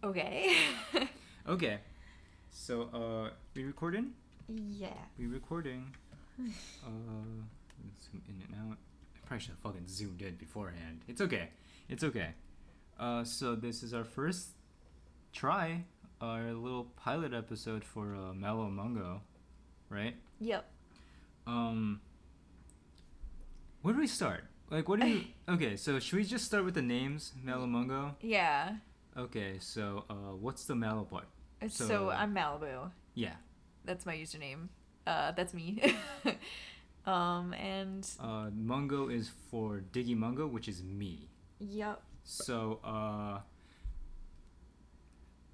Okay. Okay. So, we recording? Yeah. We recording. Let's zoom in and out. I probably should have fucking zoomed in beforehand. It's okay. It's okay. So this is our first try, our little pilot episode for Mallowmungo, right? Yep. Where do we start? Like, what do you... Okay, so should we just start with the names? Mallowmungo? Yeah. Okay, so, what's the Mallow part? So I'm Malibu. Yeah. That's my username. That's me. And Mungo is for Diggy Mungo, which is me. yep. So,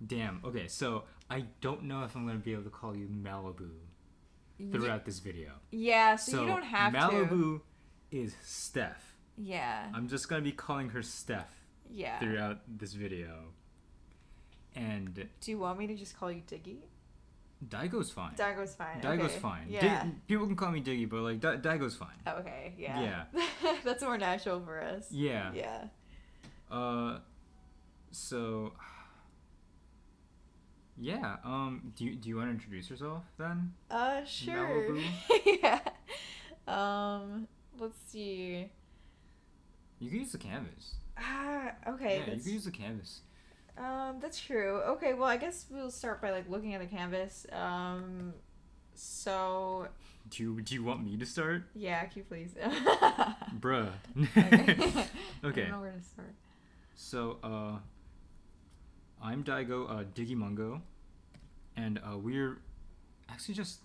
damn. Okay, so I don't know if I'm going to be able to call you Malibu throughout this video. Yeah, so you don't have Malibu is Steph. Yeah. I'm just going to be calling her Steph Yeah. throughout this video. And Do you want me to just call you Diggy? Daigo's fine. Daigo's fine. Daigo's Okay. fine. Yeah. People can call me Diggy, but like Daigo's fine. Okay. Yeah. Yeah. That's more natural for us. Yeah. Yeah. So yeah, do you want to introduce yourself then? Sure. Malibu? Yeah. Let's see. You can use the canvas. Okay. Yeah, you can use the canvas. That's true. Okay, well, I guess we'll start by like looking at the canvas. So Do you want me to start? yeah, can you please? Bruh. Okay. Okay. I don't know where to start. So, I'm Daigo, Diggy Mungo, and we're actually just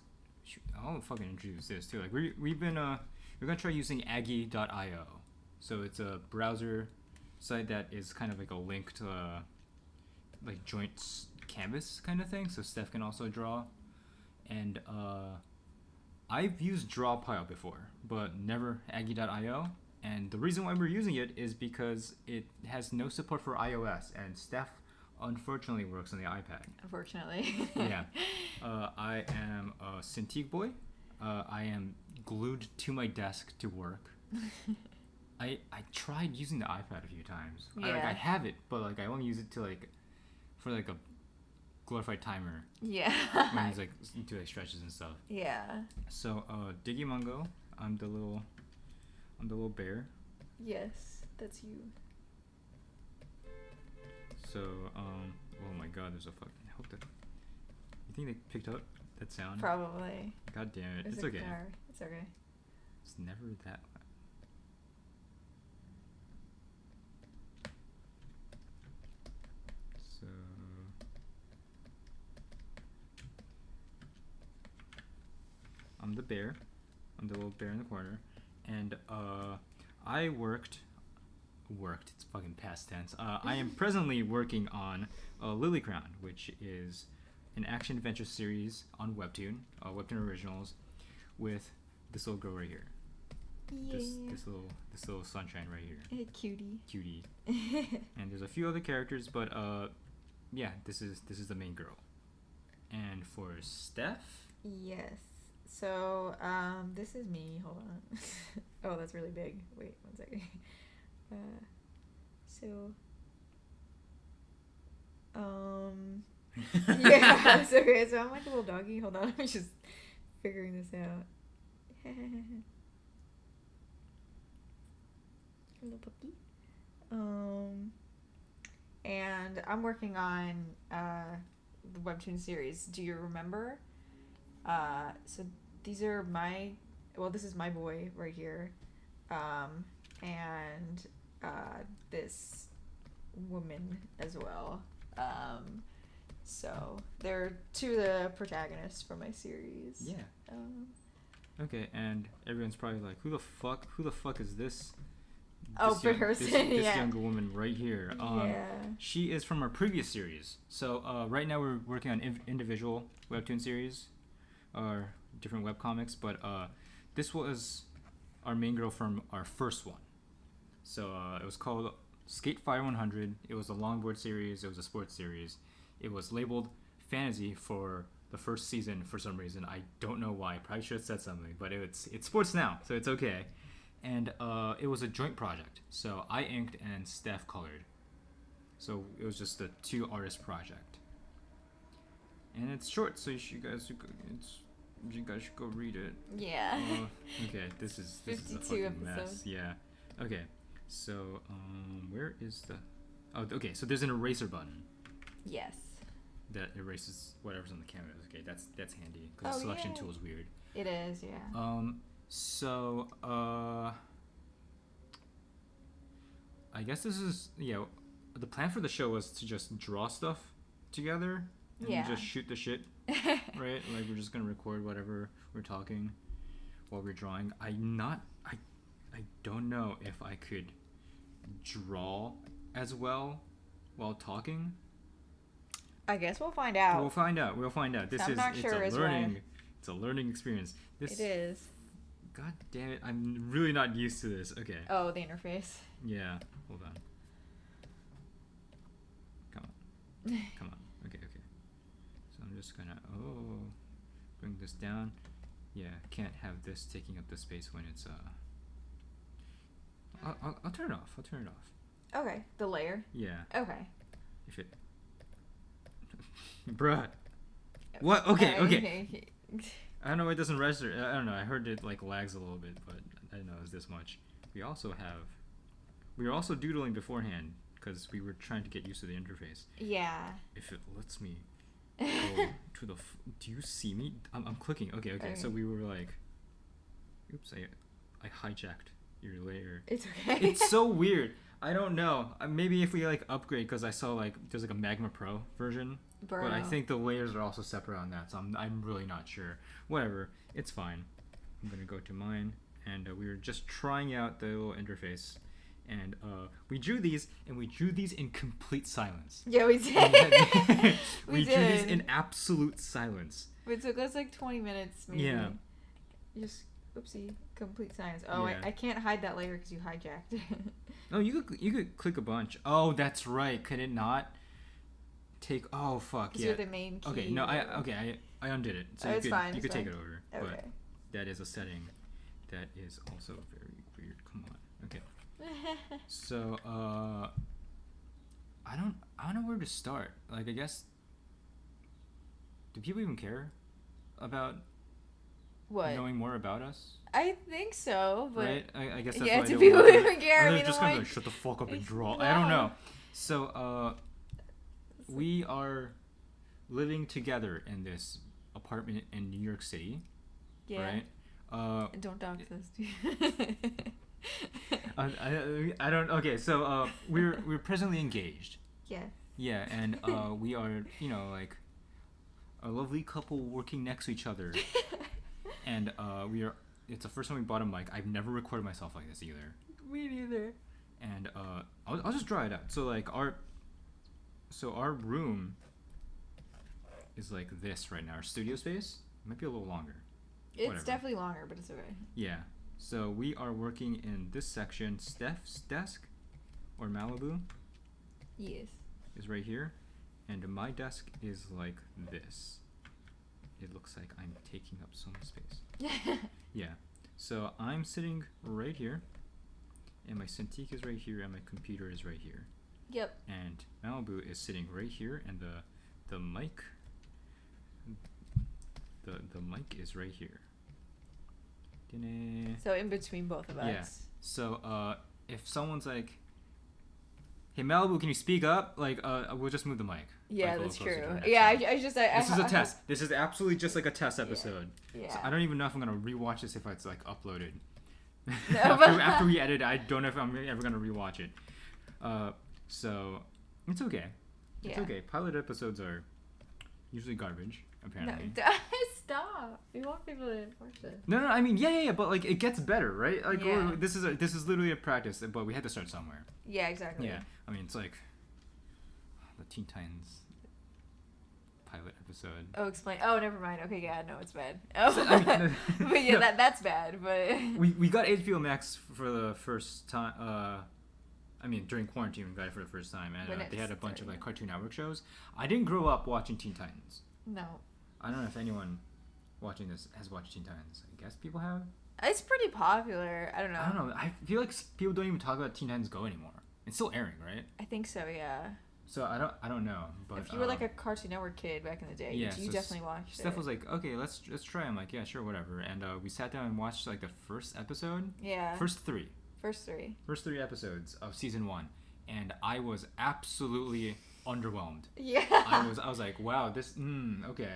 I'll fucking introduce this too. Like we're gonna try using Aggie.io. So it's a browser site that is kind of like a link to like joint canvas kind of thing. So Steph can also draw, and I've used Drawpile before, but never Aggie.io. And the reason why we're using it is because it has no support for iOS, and Steph unfortunately works on the iPad. Unfortunately. Yeah. I am a Cintiq boy. I am glued to my desk to work. I tried using the iPad a few times. Yeah. I have it, but like I only use it to like for like a glorified timer Yeah. when he's like do like stretches and stuff. Yeah. So Diggy Mungo, I'm the little bear. Yes, that's you. So oh my god, there's a fucking hope that you think they picked up that sound? Probably. God damn it. There's It's a okay. guitar. It's okay. It's never that. So I'm the bear. I'm the little bear in the corner, and I worked. It's fucking past tense. I am presently working on Lily Crown, which is an action adventure series on Webtoon, Webtoon Originals, with this little girl right here. Yeah. This little sunshine right here. Cutie. And there's a few other characters, but yeah, this is the main girl. And for Steph, Yes. So, this is me. Hold on. Oh, that's really big. Wait, 1 second. So, yeah, it's okay. So I'm like a little doggy. Hold on, I'm just figuring this out. Little puppy. And I'm working on the Webtoon series. Do you remember? So these are this is my boy right here, and this woman as well. So they're two of the protagonists from my series. yeah. Okay, and everyone's probably like, who the fuck is this? Person, this yeah. younger woman right here. Yeah. She is from our previous series. So right now we're working on individual Webtoon series, or different webcomics, but this was our main girl from our first one. So it was called Skate Fire 100. It was a longboard series. It was a sports series. It was labeled fantasy for the first season for some reason. I don't know why. I probably should have said something, but it's sports now, so it's okay. And it was a joint project. So I inked and Steph colored. So it was just a 2 artist project, and it's short, so you guys should go read it. Yeah. Okay, this is a 52 fucking episodes. mess. Yeah. Okay, so where is the? Oh, okay. So there's an eraser button Yes. that erases whatever's on the canvas. Okay, that's handy because Oh, the selection yay. tool is weird. It is, yeah. So I guess this is the plan for the show was to just draw stuff together and Yeah. just shoot the shit, right? Like we're just gonna record whatever we're talking while we're drawing. I don't know if I could draw as well while talking. I guess we'll find out. We'll find out. I'm not sure it's as a learning well. it's a learning experience. It is. God damn it! I'm really not used to this. Okay. Oh, the interface. Yeah. Hold on. Come on. Okay. So I'm just gonna bring this down. Yeah, can't have this taking up the space when it's I'll turn it off. Okay, the layer. Yeah. Okay. If it. Bruh. What? Okay. I don't know why it doesn't register. I don't know. I heard it like lags a little bit, but I didn't know it was this much. We were also doodling beforehand because we were trying to get used to the interface. Yeah. If it lets me go to the... do you see me? I'm clicking. Okay. So we were like... Oops, I hijacked your layer. It's okay. It's so weird. I don't know. Maybe if we like upgrade, because I saw like there's like a Magma Pro version. Bro. But I think the layers are also separate on that, so I'm really not sure. Whatever, it's fine. I'm gonna go to mine, and we were just trying out the little interface, and we drew these in complete silence. Yeah, we did. We drew these in absolute silence. It took us like 20 minutes, maybe. Yeah. Just, oopsie, complete silence. Oh, Yeah. I can't hide that layer because you hijacked. No, you could click a bunch. Oh, that's right. Could it not? Oh fuck yeah. You're the main key. Okay, no, I undid it. So it's fine. You it's could fine. take it over. Okay. But that is a setting that is also very weird. Come on. Okay. So I don't know where to start. Like I guess do people even care about What? knowing more about us? I think so, but Right? I guess that's yeah, why do they people want even care? Or I they're mean, just I'm gonna like, shut the fuck up and draw. no. I don't know. So we are living together in this apartment in New York City, yeah. right? Don't dox us. I don't. Okay, so we're presently engaged. Yeah. Yeah, and we are like a lovely couple working next to each other, and we are. It's the first time we bought a mic. I've never recorded myself like this either. Me neither. And I'll just draw it out. So like our room is like this right now. Our studio space might be a little longer. It's Whatever. definitely longer, but it's okay. Yeah. So we are working in this section. Steph's desk, or Malibu, Yes. is right here, and my desk is like this. It looks like I'm taking up so much space. Yeah. So I'm sitting right here, and my Cintiq is right here, and my computer is right here. Yep. And Malibu is sitting right here, and the mic the mic is right here. Ta-da. So in between both of us. Yeah. So if someone's like, "Hey Malibu, can you speak up?" Like we'll just move the mic. Yeah, like, a that's little closer to true. her neck. Yeah, So I this is a test. This is absolutely just like a test episode. Yeah. So I don't even know if I'm gonna rewatch this if it's like uploaded. No, after we edit it, I don't know if I'm ever gonna rewatch it. So it's okay. It's okay. Pilot episodes are usually garbage, apparently. No, stop. We want people to watch it. No, I mean, yeah, but like it gets better, right? Like Yeah. this is literally a practice, but we had to start somewhere. Yeah, exactly. Yeah, I mean, it's like the Teen Titans pilot episode. Oh, explain. Oh, never mind. Okay, yeah, no, it's bad. Oh, So, I mean, but yeah, no. that's bad. But We got HBO Max for the first time. I mean, during quarantine, we got it for the first time, and they had a bunch of like Cartoon Network shows. I didn't grow up watching Teen Titans. no, I don't know if anyone watching this has watched Teen Titans. I guess people have. it's pretty popular. I don't know. I don't know. I feel like people don't even talk about Teen Titans Go anymore. It's still airing, right? I think so. Yeah. So I don't know, but if you were like a Cartoon Network kid back in the day, yeah, you so definitely watched Steph it. was like, okay, let's try. I'm like, yeah, sure, whatever. And we sat down and watched like the first episode. Yeah. First three. First three Episodes of season 1, and I was absolutely underwhelmed. Yeah. I was like, wow, this okay.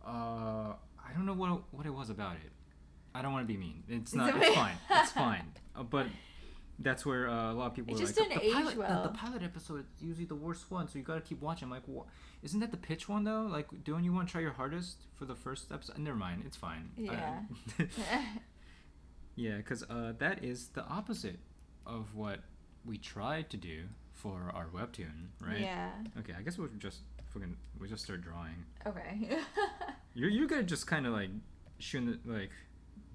I don't know what it was about it. I don't want to be mean. It's not. It's fine. It's fine. But that's where a lot of people It are just like, didn't the pilot, age well. the pilot episode is usually the worst one, so you gotta keep watching. I'm like, what? Isn't that the pitch one though? Like, don't you want to try your hardest for the first episode? Never mind. It's fine. Yeah. Yeah, because that is the opposite of what we tried to do for our webtoon, right? Yeah. Okay, I guess we'll just start drawing. Okay. You're gonna just kind of like shooting like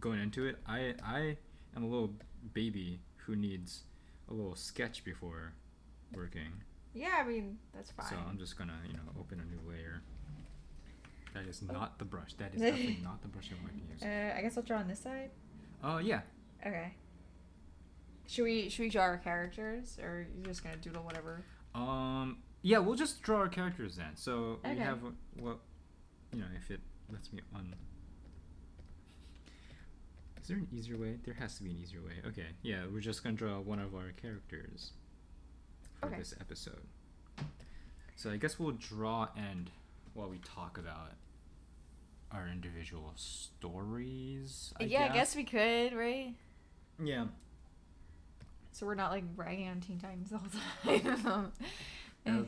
going into it. I am a little baby who needs a little sketch before working. Yeah, I mean that's fine. So I'm just gonna open a new layer. That is not the brush. That is definitely not the brush I'm going to use. I guess I'll draw on this side. Yeah. Okay. Should we draw our characters, or are you just gonna doodle whatever? Yeah, we'll just draw our characters then. So Okay. we have if it lets me un. Is there an easier way? There has to be an easier way. Okay. Yeah, we're just gonna draw one of our characters for this episode. So I guess we'll draw and while we talk about our individual stories. I guess we could, right? Yeah. So we're not like ragging on Teen Titans all the time.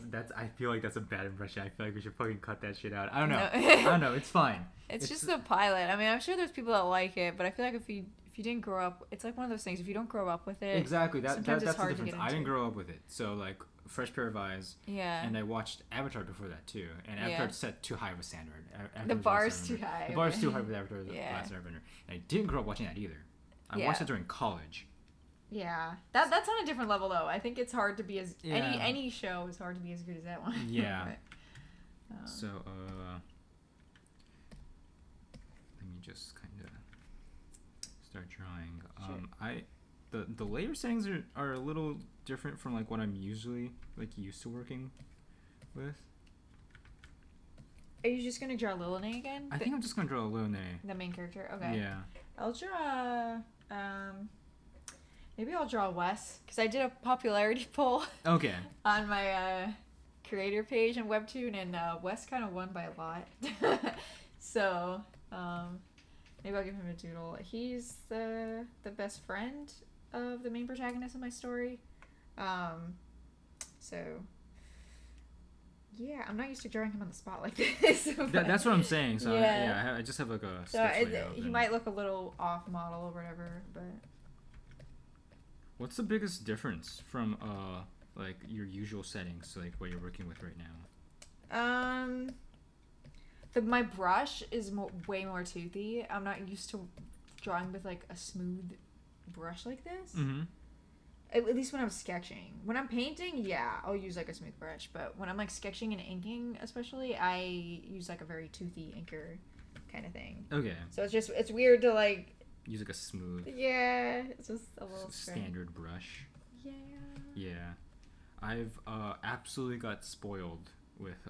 That's. I feel like that's a bad impression. I feel like we should fucking cut that shit out. I don't know. No. I don't know. It's fine. It's just a pilot. I mean, I'm sure there's people that like it, but I feel like if you didn't grow up, it's like one of those things. If you don't grow up with it, exactly. sometimes That's it's hard the difference. to get I didn't into. grow up with it, so like fresh pair of eyes. Yeah. And I watched Avatar before that too, and Avatar set too high of a standard. The bar's too high. The bar's too high with Avatar: The Yeah. Last Airbender, and I didn't grow up watching that either. I watched it during college. Yeah, that's on a different level though. I think it's hard to be as Yeah. any show is hard to be as good as that one. Yeah. But, So let me just kind of start drawing. Sure. The layer settings are a little different from like what I'm usually like used to working with. Are you just gonna draw Lilane again? I think I'm just gonna draw Lone. The main character. Okay. Yeah. I'll draw. Maybe I'll draw Wes because I did a popularity poll Okay. on my creator page on Webtoon, and Wes kind of won by a lot. So maybe I'll give him a doodle. He's the best friend of the main protagonist of my story. So yeah, I'm not used to drawing him on the spot like this. That's what I'm saying. So Yeah. I just have like a So sketch layout. he might look a little off model or whatever, but. What's the biggest difference from like your usual settings to like what you're working with right now? My brush is way more toothy. I'm not used to drawing with like a smooth brush like this. Mm-hmm. At least when I'm sketching. When I'm painting, yeah, I'll use like a smooth brush. But when I'm like sketching and inking, especially, I use like a very toothy inker kind of thing. Okay. So it's weird to like. Use like a smooth. Yeah, it's just a little standard brush. Yeah. Yeah, I've absolutely got spoiled with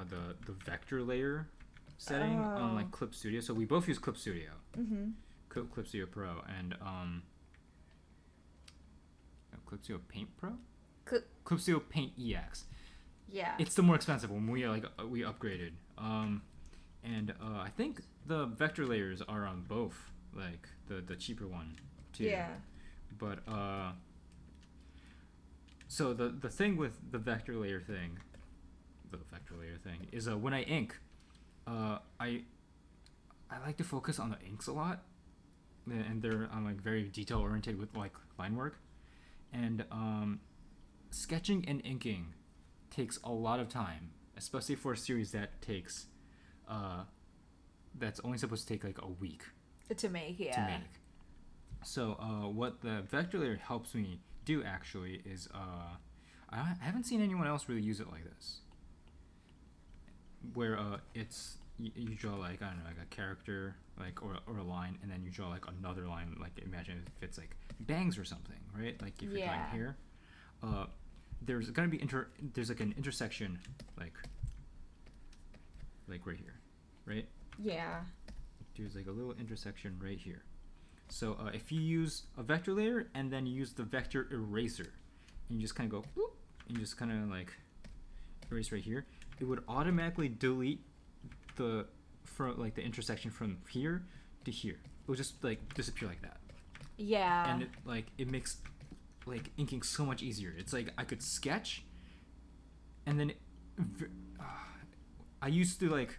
the vector layer setting on like Clip Studio. So we both use Clip Studio. Mm-hmm. Clip Studio Pro and Clip Studio Paint Pro. Clip Studio Paint EX. Yeah. It's the more expensive one. We upgraded. And I think the vector layers are on both, like the cheaper one too. Yeah. But so the thing with the vector layer thing is when I ink, I like to focus on the inks a lot, and I'm like very detail oriented with like line work, and sketching and inking takes a lot of time, especially for a series that takes that's only supposed to take like a week to make. Yeah. To make. So what the vector layer helps me do actually is I haven't seen anyone else really use it like this, where it's you draw like I don't know like a character like or a line, and then you draw like another line, like imagine if it's like bangs or something, right? Like if you're drawing hair, there's gonna be there's like an intersection, like right here, right? Yeah. There's like a little intersection right here. So if you use a vector layer and then you use the vector eraser, and you just kind of go, whoop, and you just kind of like erase right here, it would automatically delete the intersection from here to here. It would just like disappear like that. Yeah. And it makes like inking so much easier. It's like I could sketch, and then I used to like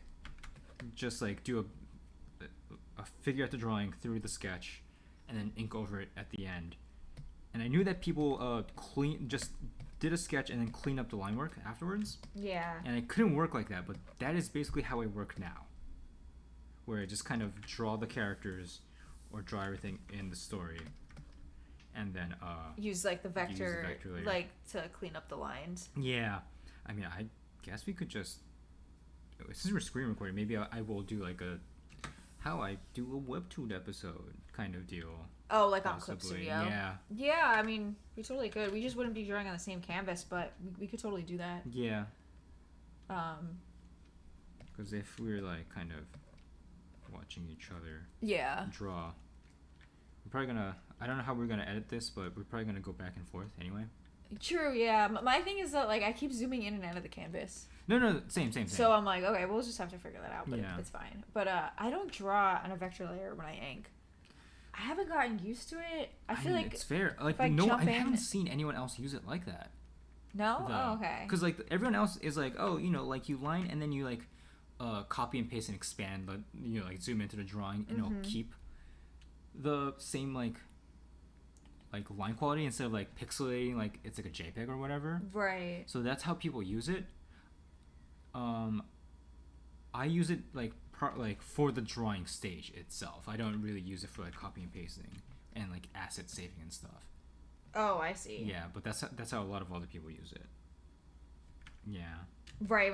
just like do a figure out the drawing through the sketch, and then ink over it at the end. And I knew that people just did a sketch and then clean up the line work afterwards. Yeah. And I couldn't work like that, but that is basically how I work now, where I just kind of draw the characters or draw everything in the story, and then use like the vector layer. like to clean up the lines. Yeah, I mean, I guess we could just, since we're screen recording, maybe I will do like how I do a Webtoon episode kind of deal. Oh, like on Clip Studio. Yeah. Yeah, I mean, we totally could. We just wouldn't be drawing on the same canvas, but we could totally do that. Yeah. Because if we're like kind of watching each other draw, we're probably gonna, I don't know how we're gonna edit this, but we're probably gonna go back and forth anyway. True, yeah. My thing is that like I keep zooming in and out of the canvas. No, same. So I'm like, okay, we'll just have to figure that out, but Yeah. it's fine. But I don't draw on a vector layer when I ink. I haven't gotten used to it. I feel like it's fair. Like I no, I jump in- haven't seen anyone else use it like that. no. Oh, okay. Because like everyone else is like, oh, you know, like you line and then you like copy and paste and expand, but you know, like zoom into the drawing and it'll keep the same like line quality instead of like pixelating like it's like a JPEG or whatever. Right. So that's how people use it. I use it like for the drawing stage itself. I don't really use it for like copy and pasting and like asset saving and stuff. Oh, I see. Yeah, but that's how a lot of other people use it. Yeah. Right.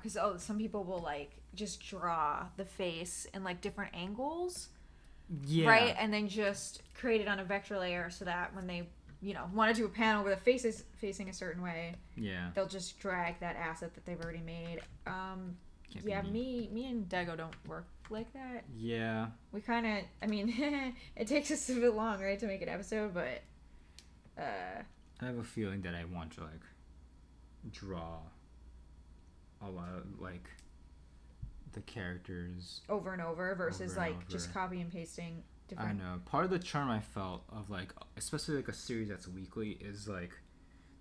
Because some people will like just draw the face in like different angles. Yeah. Right, and then just create it on a vector layer so that when they, want to do a panel where the face is facing a certain way, they'll just drag that asset that they've already made. Me and Dago don't work like that. Yeah. We kind of, I mean, it takes us a bit long, right, to make an episode, but I have a feeling that I want to like draw a lot of like the characters over and over versus over and like just over. copy and pasting different. I know. Part of the charm I felt of like, especially like a series that's weekly, is like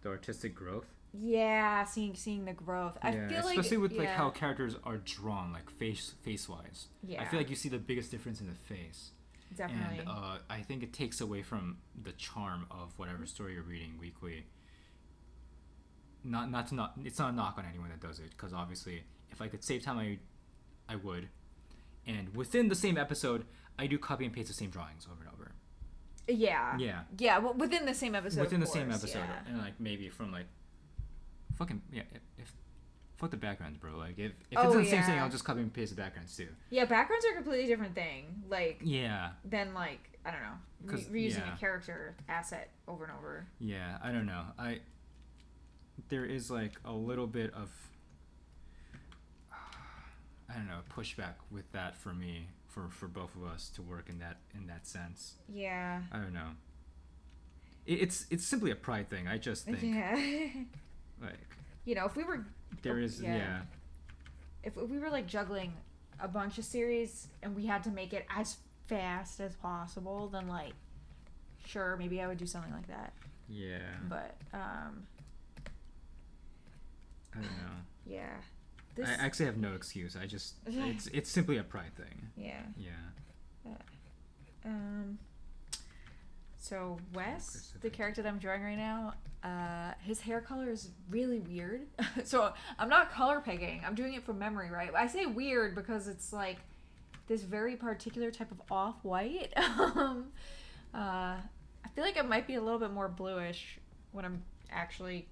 the artistic growth. Yeah, seeing the growth. I feel like especially with like how characters are drawn, like face wise. Yeah. I feel like you see the biggest difference in the face. Definitely. And I think it takes away from the charm of whatever story you're reading weekly. It's not a knock on anyone that does it, because obviously if I could save time, I would. And within the same episode, I do copy and paste the same drawings over and over. Yeah. Well, within the same episode. Yeah. And like maybe from like, fucking fuck the backgrounds, bro. Like if it's in the same thing, I'll just copy and paste the backgrounds too. Yeah, backgrounds are a completely different thing. Like than like I don't know, reusing a character asset over and over. Yeah, I don't know. There is like a little bit of I don't know, pushback with that for me, for both of us to work in that sense. Yeah. I don't know. It's simply a pride thing. I just think. Yeah. Like. If we were. There is If we were like juggling a bunch of series and we had to make it as fast as possible, then like, sure, maybe I would do something like that. Yeah. But I don't know. Yeah. I actually have no excuse. I just it's simply a pride thing. Yeah. Yeah. So Wes, the character that I'm drawing right now, his hair color is really weird. So I'm not color picking. I'm doing it from memory, right? I say weird because it's like this very particular type of off-white. I feel like it might be a little bit more bluish when I'm actually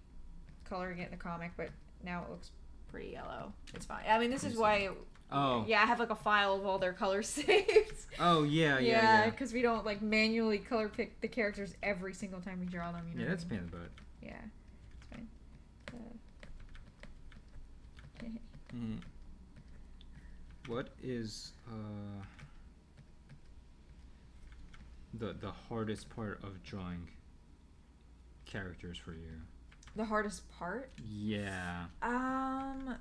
coloring it in the comic, but now it looks pretty yellow. It's fine. I mean, this is why. I have like a file of all their colors saved. Oh yeah. Because we don't like manually color pick the characters every single time we draw them. Yeah, that's a pain in the butt. Yeah, it's fine. What is the hardest part of drawing characters for you? The hardest part? Yeah. I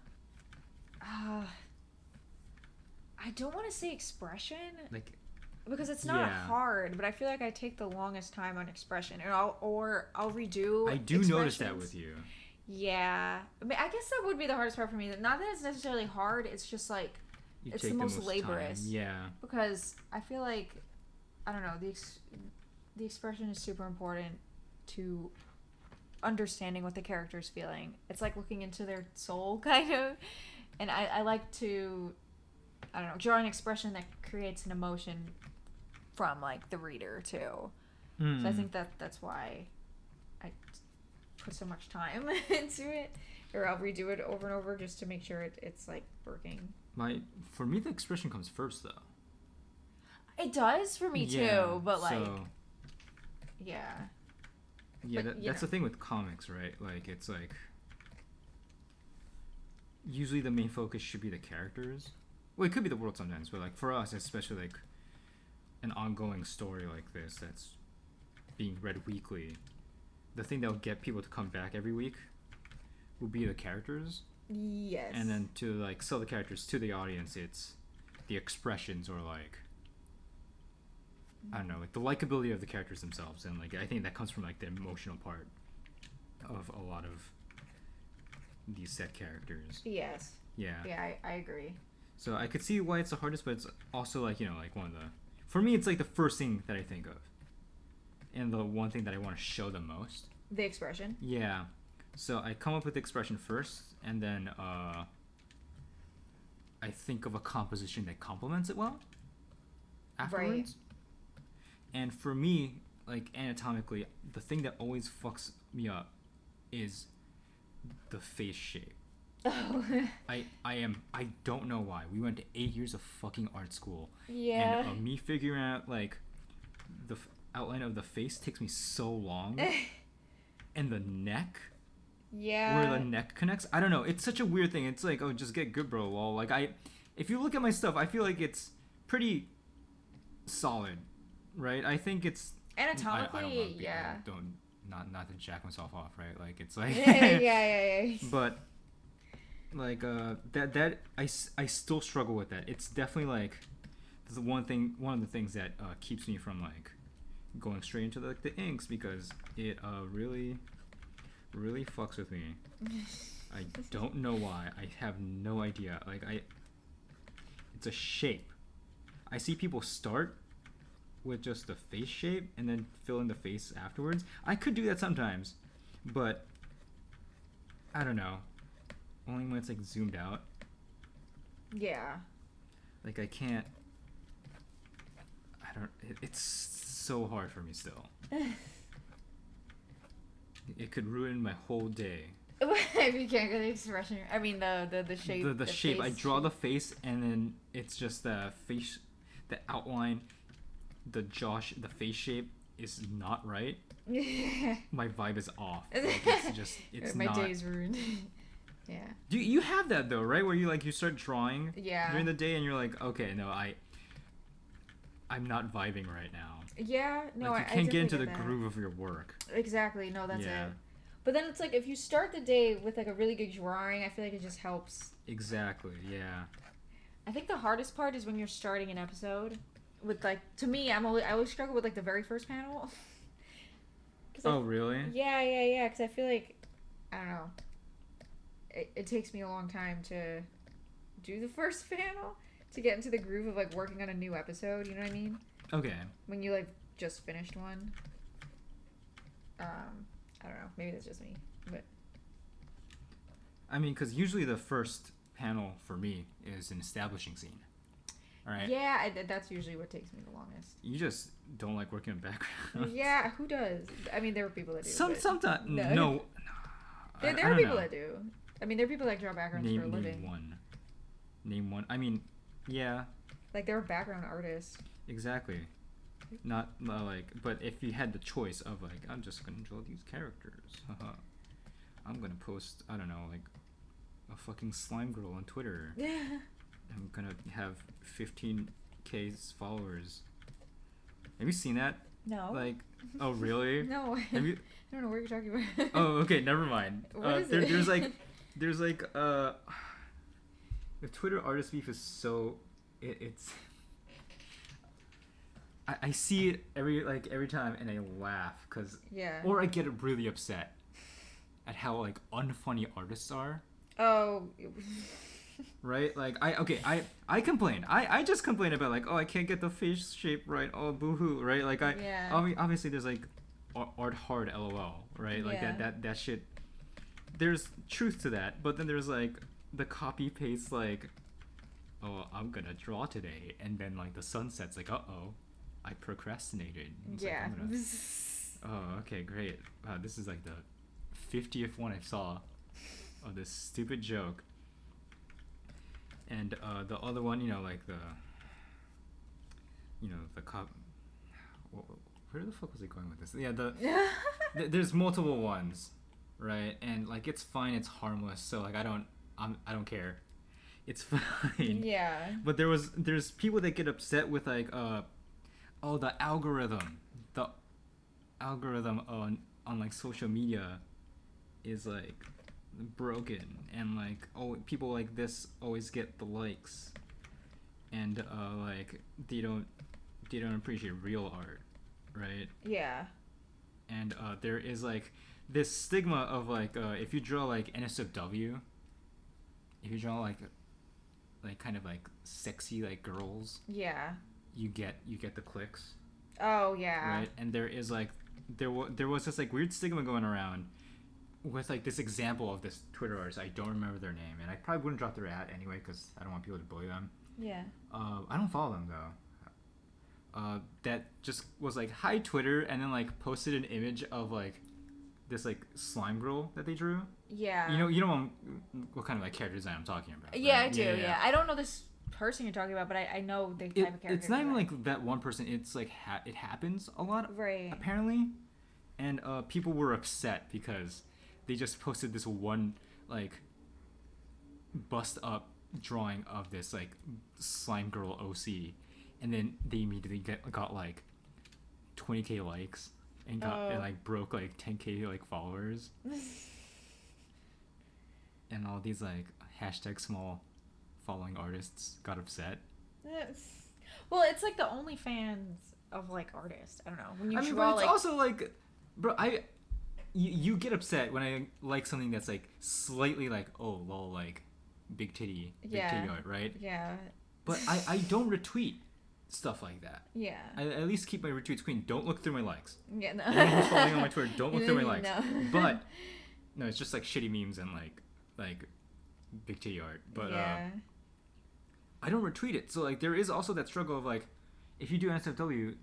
don't want to say expression, Like, because it's not yeah. hard, but I feel like I take the longest time on expression, and I'll redo. I do notice that with you. Yeah, I mean, I guess that would be the hardest part for me. Not that it's necessarily hard; it's just like it's the most laborious. Time. Yeah. Because I feel like, I don't know, the expression is super important to understanding what the character's feeling. It's like looking into their soul, kind of. And I like to, I don't know, draw an expression that creates an emotion from, like, the reader, too. So I think that's why I put so much time into it. Or I'll redo it over and over just to make sure it's like, working. For me, the expression comes first, though. It does for me, too, but, like, yeah. Yeah, but, that's the thing with comics, right? Like, it's like, usually the main focus should be the characters. Well, it could be the world sometimes, but, like, for us, especially, like, an ongoing story like this that's being read weekly, the thing that will get people to come back every week will be the characters. Yes. And then to, like, sell the characters to the audience, it's the expressions, or, like, I don't know, like the likability of the characters themselves, and like I think that comes from like the emotional part of a lot of these set characters. Yes. Yeah. Yeah, I agree. So I could see why it's the hardest, but it's also like, you know, like one of the, for me it's like the first thing that I think of, and the one thing that I want to show the most. The expression. Yeah. So I come up with the expression first, and then I think of a composition that complements it well afterwards. Right. And for me, like anatomically, the thing that always fucks me up is the face shape. Oh. I don't know why. We went to 8 years of fucking art school. Yeah. And me figuring out like the outline of the face takes me so long. And the neck. Yeah. Where the neck connects. I don't know. It's such a weird thing. It's like, oh, just get good, bro. Lol. Like if you look at my stuff, I feel like it's pretty solid. Right, I think it's anatomically, yeah. Not to jack myself off, right? Like it's like yeah. But like that I still struggle with that. It's definitely like one of the things that keeps me from like going straight into the inks, because it really fucks with me. I don't know why. I have no idea. Like it's a shape. I see people start with just the face shape and then fill in the face afterwards. I could do that sometimes, but I don't know. Only when it's like zoomed out. Yeah. Like I can't. It's so hard for me still. It could ruin my whole day. If you can't get the expression, I mean the shape. The shape. I draw the face, and then it's just the face, the outline. The face shape is not right. My vibe is off. Like, it's my not. My day's ruined. Yeah. Do you have that though, right? Where you start drawing during the day, and you're like, okay, no, I'm not vibing right now. Yeah, no, like, you can't get into the groove of your work. Exactly. No, that's it. But then it's like if you start the day with like a really good drawing, I feel like it just helps. Exactly. Yeah. I think the hardest part is when you're starting an episode. With like, to me, I always struggle with like the very first panel. Really? Yeah. Because I feel like, I don't know, it takes me a long time to do the first panel to get into the groove of like working on a new episode. You know what I mean? Okay. When you like just finished one. I don't know. Maybe that's just me, but. I mean, because usually the first panel for me is an establishing scene. Right. Yeah, that's usually what takes me the longest. You just don't like working in background. Yeah, who does? I mean, there are people that do. Sometimes no. There are people that do. I mean, there are people that draw backgrounds for a living. Name one. I mean, yeah. Like there are background artists. Exactly. Not like, but if you had the choice of like, I'm just gonna draw these characters. I'm gonna post, I don't know, like a fucking slime girl on Twitter. I'm gonna have 15K followers. Have you seen that? No. Like, oh really? No. Have you? I don't know what you're talking about. Oh, okay, never mind. What is it? There's like the Twitter artist beef is so it's. I see it every time and I laugh because or I get really upset at how like unfunny artists are. Oh. Right? Like I complain. I just complain about like, oh, I can't get the face shape right. Oh, boo-hoo, right? Like obviously there's like art hard LOL, right? Like that shit. There's truth to that, but then there's like the copy paste like, oh, I'm gonna draw today, and then like the sun sets like, uh-oh, I procrastinated. It's like, oh, okay, great. Wow, this is like the 50th one I saw of this stupid joke. And the other one, you know, like the cop. Where the fuck was he going with this? Yeah, there's multiple ones, right? And like it's fine, it's harmless. So like I don't care. It's fine. Yeah. But there's people that get upset with like oh, the algorithm on like social media is like broken, and like, oh, people like this always get the likes, and like they don't appreciate real art, right? Yeah. And there is like this stigma of like if you draw like NSFW, if you draw like kind of like sexy like girls, you get the clicks. Oh yeah. Right? And there is like there was this like weird stigma going around with like this example of this Twitter artist. I don't remember their name, and I probably wouldn't drop their ad anyway because I don't want people to bully them. Yeah. I don't follow them though. That just was like, hi Twitter, and then like posted an image of like this like slime girl that they drew. Yeah. You know what kind of like character design I'm talking about. Yeah, right? I do. Yeah. I don't know this person you're talking about, but I know the type of character. It's not even like that one person. It's like it happens a lot, right? Apparently, and people were upset because they just posted this one like bust up drawing of this like slime girl OC, and then they immediately got like 20K likes and and like broke like 10K like followers, and all these like hashtag small following artists got upset. Well, it's like the OnlyFans of like artists. I don't know. When you draw, but it's also like, bro, you get upset when I like something that's like slightly like, oh lol, like big titty art, right? Yeah. But I don't retweet stuff like that. Yeah. I at least keep my retweets clean. Don't look through my likes. Yeah, no. Anyone who's following on my Twitter, don't look through my likes. No. But no, it's just like shitty memes and like big titty art. But I don't retweet it. So like there is also that struggle of like, if you do NSFW,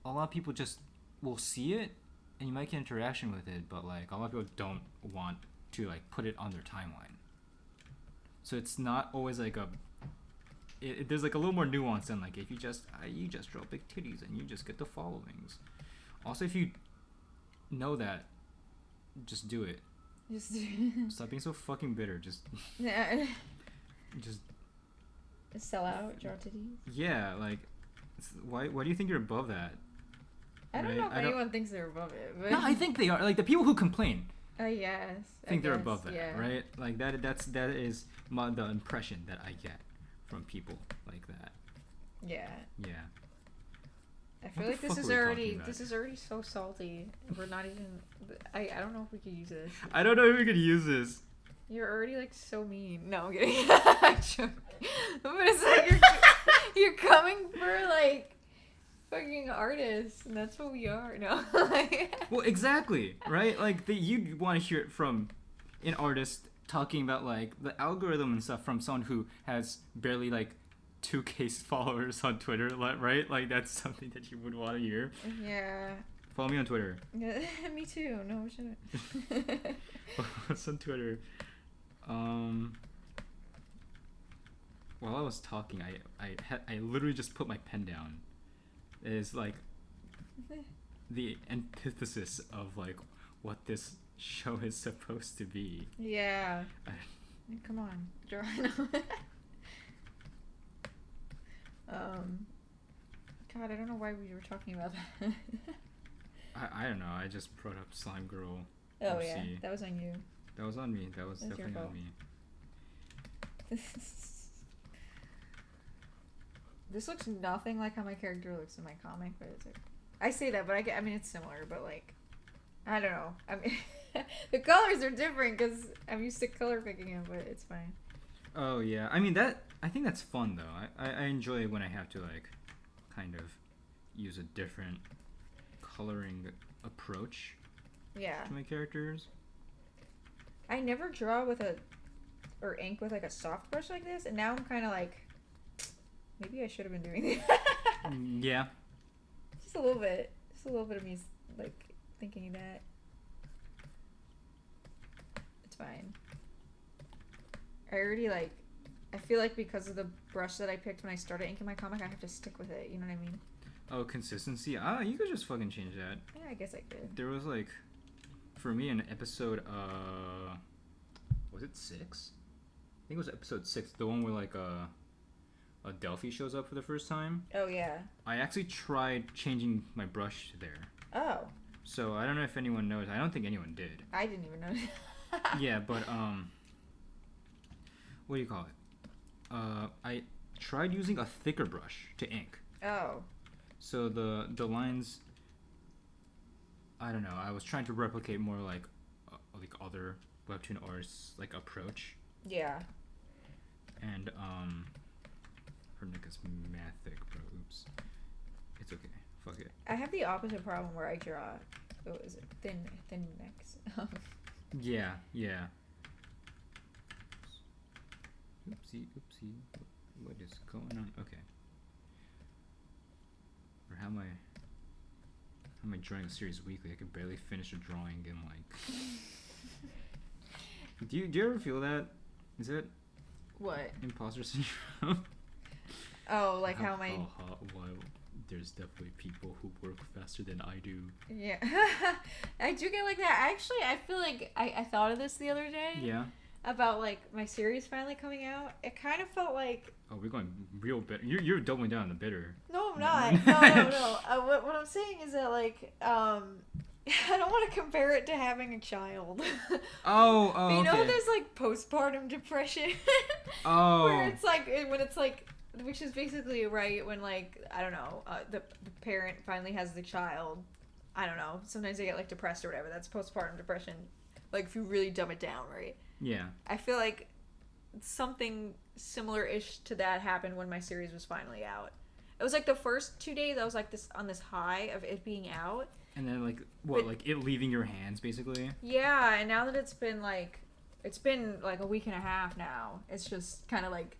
a lot of people just will see it and you might get interaction with it, but like a lot of people don't want to like put it on their timeline. So it's not always like there's like a little more nuance than like if you just draw big titties and you just get the followings. Also, if you know that, just do it. Just stop being so fucking bitter. Just sell out, draw titties. Yeah, like why do you think you're above that? I don't know if anyone thinks they're above it. But... No, I think they are. Like the people who complain. Yes. I think they're above that, right? Like that is the impression that I get from people like that. Yeah. Yeah. I feel like this is already so salty. We're not even. I don't know if we could use this. I don't know if we could use this. You're already like so mean. No, I'm kidding. I'm joking. But it's like you're coming for like fucking artists, and that's what we are. No. Well, exactly, right? Like you want to hear it from an artist talking about like the algorithm and stuff from someone who has barely like 2K followers on Twitter, right? Like that's something that you would want to hear. Yeah. Follow me on Twitter. Yeah, me too. No, shouldn't. What's on Twitter? While I was talking, I literally just put my pen down. It is like the antithesis of like what this show is supposed to be. Yeah. Come on, draw. God, I don't know why we were talking about that. I don't know. I just brought up Slime Girl. Oh OC. yeah, that was on you. That was on me. That was That's your definitely on fault. me. This looks nothing like how my character looks in my comic, but it's like, I say that, but I mean it's similar, but like, I don't know. I mean, the colors are different because I'm used to color picking it, but it's fine. Oh yeah. I mean I think that's fun though. I enjoy it when I have to like, kind of, use a different coloring approach Yeah. to my characters. I never draw with or ink with like a soft brush like this, and now I'm kind of like, maybe I should have been doing that. Yeah. Just a little bit of me like thinking that. It's fine. I already like, I feel like because of the brush that I picked when I started inking my comic, I have to stick with it. You know what I mean? Oh, consistency. You could just fucking change that. Yeah, I guess I could. There was like, for me, an episode. Was it 6? I think it was episode 6. The one where like Delphi shows up for the first time. Oh yeah. I actually tried changing my brush there. Oh. So I don't know if anyone knows. I don't think anyone did. I didn't even know. Yeah, but what do you call it? I tried using a thicker brush to ink. Oh. So the lines. I don't know. I was trying to replicate more like other webtoon artists like approach. Yeah. And her nick is Mathic, bro. Oops. It's okay. Fuck it. I have the opposite problem where I draw. What is it? Thin necks. Yeah. Oopsie. What is going on? Okay. Or how am I drawing a series weekly? I can barely finish a drawing in like. Do you ever feel that? Is it What? imposter syndrome? Oh, like how my. Why? There's definitely people who work faster than I do. Yeah. I do get like that. Actually, I feel like I thought of this the other day. Yeah. About like my series finally coming out. It kind of felt like. Oh, we're going real bitter. You're doubling down on the bitter. No, I'm not. No. What I'm saying is that like I don't want to compare it to having a child. Oh, But you know, okay. there's like postpartum depression. Oh. Where it's like when it's like, which is basically right when like I don't know, the parent finally has the child. I don't know. Sometimes they get like depressed or whatever. That's postpartum depression. Like if you really dumb it down, right? Yeah. I feel like something similar-ish to that happened when my series was finally out. It was like the first 2 days I was like this on this high of it being out. And then like like it leaving your hands basically. Yeah, and now that it's been like a week and a half now, it's just kind of like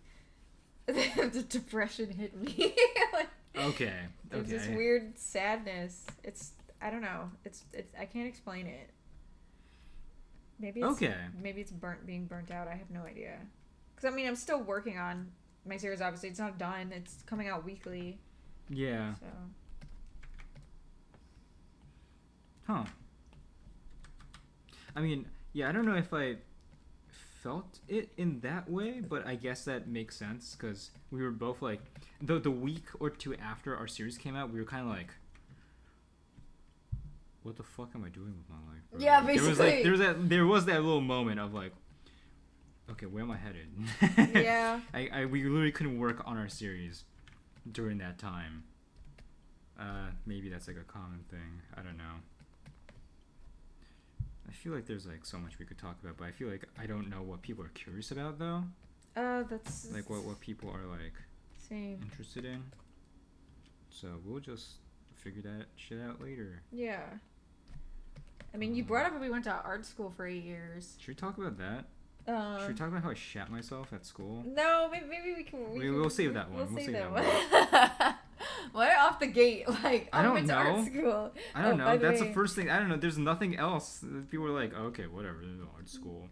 the depression hit me. Like, Okay. there's this weird sadness. I don't know. It's I can't explain it. Maybe it's being burnt out. I have no idea. Because I mean, I'm still working on my series. Obviously, it's not done. It's coming out weekly. Yeah. So. Huh. I mean, yeah, I don't know if I felt it in that way, but I guess that makes sense because we were both like, the week or two after our series came out, we were kind of like, what the fuck am I doing with my life, bro? Yeah, Like, basically. there was that little moment of like, okay, where am I headed? Yeah. We literally couldn't work on our series during that time. Maybe that's like a common thing. I don't know. I feel like there's like so much we could talk about, but I feel like I don't know what people are curious about though. That's Like what people are like same. interested in. So we'll just figure that shit out later. Yeah. I mean, you brought up that we went to art school for 8 years. Should we talk about that? Should we talk about how I shat myself at school? No, maybe we can. We'll save that one. We'll save that one. one. Why off the gate? Like, I don't went to art know. school. I don't know. By the That's way, the first thing. I don't know. There's nothing else. People are like, okay, whatever. There's an art school.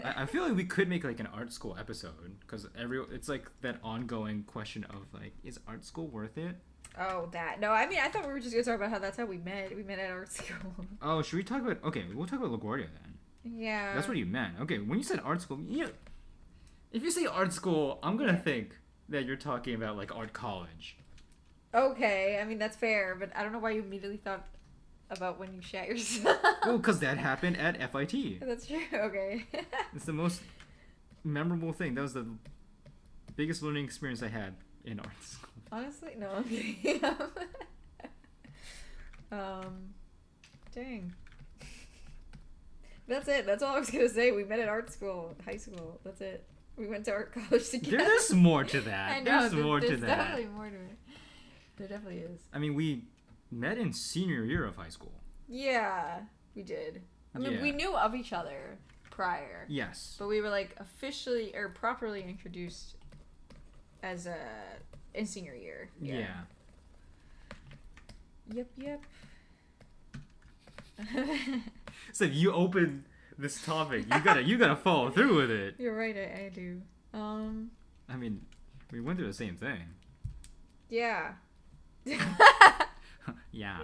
I feel like we could make like an art school episode because it's like that ongoing question of like, is art school worth it? Oh, that. No, I mean, I thought we were just gonna talk about how that's how we met. We met at art school. Oh, should we talk about? Okay, we'll talk about LaGuardia then. Yeah. That's what you meant. Okay, when you said art school, if you say art school, I'm gonna think that you're talking about like art college. Okay, I mean that's fair, but I don't know why you immediately thought about when you shat yourself. Well, because that happened at FIT. That's true. Okay. It's the most memorable thing. That was the biggest learning experience I had in art school. Honestly, no, I'm kidding. Dang. That's it. That's all I was gonna say. We met at art school, high school. That's it. We went to art college together. There's more to that. I know. There's more to that. There's definitely more to it. There definitely is. I mean, we met in senior year of high school. Yeah, we did. I mean, we knew of each other prior. Yes. But we were like officially or properly introduced as in senior year. Yeah. Yep. So if you open this topic, you gotta follow through with it. You're right, I do. I mean, we went through the same thing. Yeah. Yeah.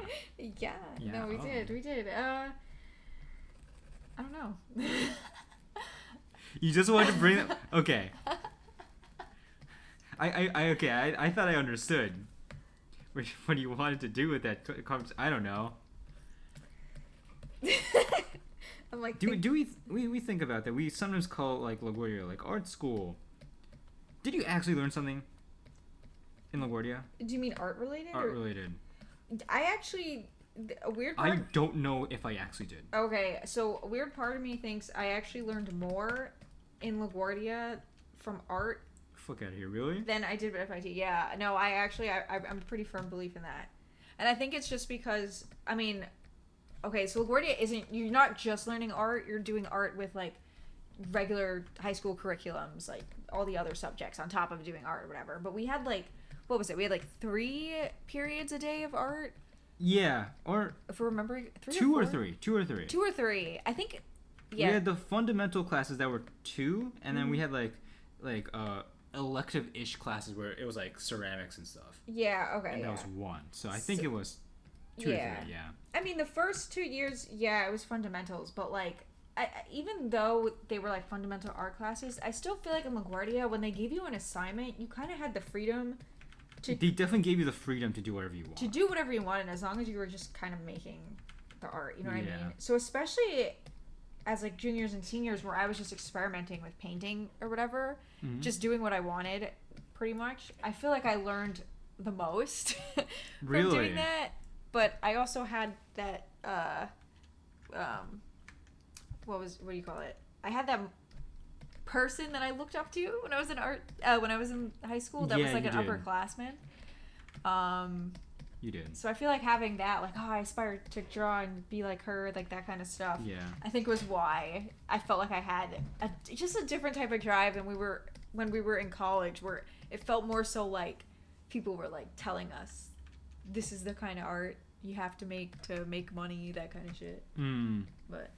Yeah. No, we did. I don't know. You just wanted to bring them. Okay. I thought I understood what you wanted to do with that conversation. I don't know. I'm like, do we think about that? We sometimes call like LaGuardia like art school. Did you actually learn something in LaGuardia? Do you mean art related? Art related. I actually, a weird part. I don't know if I actually did. Okay, so a weird part of me thinks I actually learned more in LaGuardia from art. Fuck out of here, really? Than I did with FIT. Yeah, no, I'm a pretty firm belief in that, and I think it's just because I mean, okay, so LaGuardia you're not just learning art, you're doing art with like regular high school curriculums, like all the other subjects on top of doing art or whatever. But we had like, what was it? We had like 3 periods a day of art. Yeah, or if we're remembering, 3 2 or or 4? 3. 2 or 3. 2 or 3. I think. Yeah. We had the fundamental classes that were 2, and then we had like elective-ish classes where it was like ceramics and stuff. Yeah. Okay. And that was 1. So I think it was 2 or 3. Yeah. I mean, the first 2 years, yeah, it was fundamentals, but like. Even though they were like fundamental art classes, I still feel like in LaGuardia, when they gave you an assignment, you kind of had the freedom to. They definitely gave you the freedom to do whatever you want. To do whatever you wanted, as long as you were just kind of making the art. You know what I mean? So especially as like juniors and seniors, where I was just experimenting with painting or whatever, just doing what I wanted, pretty much. I feel like I learned the most from doing that. But I also had that. What do you call it? I had that person that I looked up to when I was in art, when I was in high school. That was like an upperclassman. You did. So I feel like having that, like, oh, I aspire to draw and be like her, like that kind of stuff. Yeah. I think was why I felt like I had just a different type of drive than when we were in college, where it felt more so like people were like telling us, this is the kind of art you have to make money, that kind of shit. But.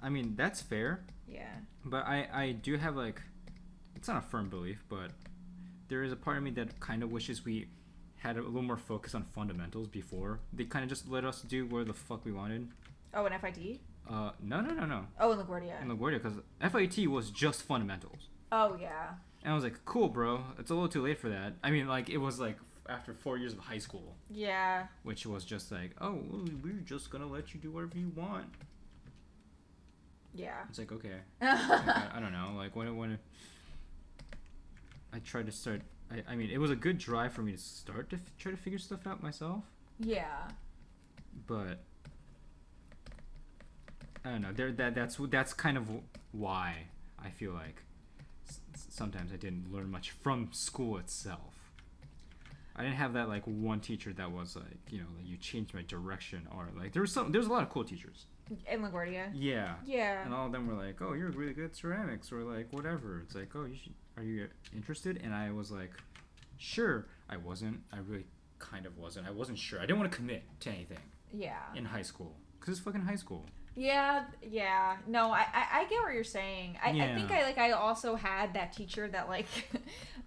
I mean, that's fair. Yeah. But I do have, like, it's not a firm belief, but there is a part of me that kind of wishes we had a little more focus on fundamentals before. They kind of just let us do where the fuck we wanted. Oh, in FIT? No. Oh, in LaGuardia. In LaGuardia, because FIT was just fundamentals. Oh, yeah. And I was like, cool, bro. It's a little too late for that. I mean, like, it was, like, after 4 years of high school. Yeah. Which was just like, oh, well, we're just gonna let you do whatever you want. Yeah. It's like, okay. I don't know. Like, when I tried to start... I mean, it was a good drive for me to start to try to figure stuff out myself. Yeah. But... I don't know. That's kind of why I feel like sometimes I didn't learn much from school itself. I didn't have that, like, one teacher that was, like, you know, like, you changed my direction, or, like, there was a lot of cool teachers. In LaGuardia? Yeah. Yeah. And all of them were like, oh, you're really good at ceramics, or, like, whatever. It's like, oh, are you interested? And I was like, sure. I wasn't. I really kind of wasn't. I wasn't sure. I didn't want to commit to anything. Yeah. In high school. Because it's fucking high school. Yeah. No, I get what you're saying. I think I also had that teacher that, like,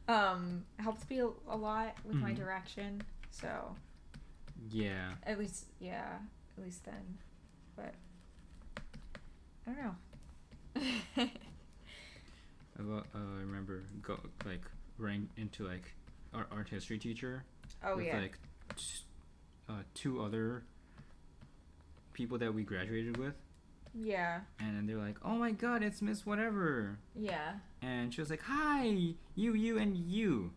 helped me a lot with my direction. So Yeah. at least then. But I don't know. I remember running into like our art history teacher Oh with yeah. like two other people that we graduated with. Yeah. And then they're like, "Oh my God, it's Miss Whatever." Yeah. And she was like, "Hi, you, and you,"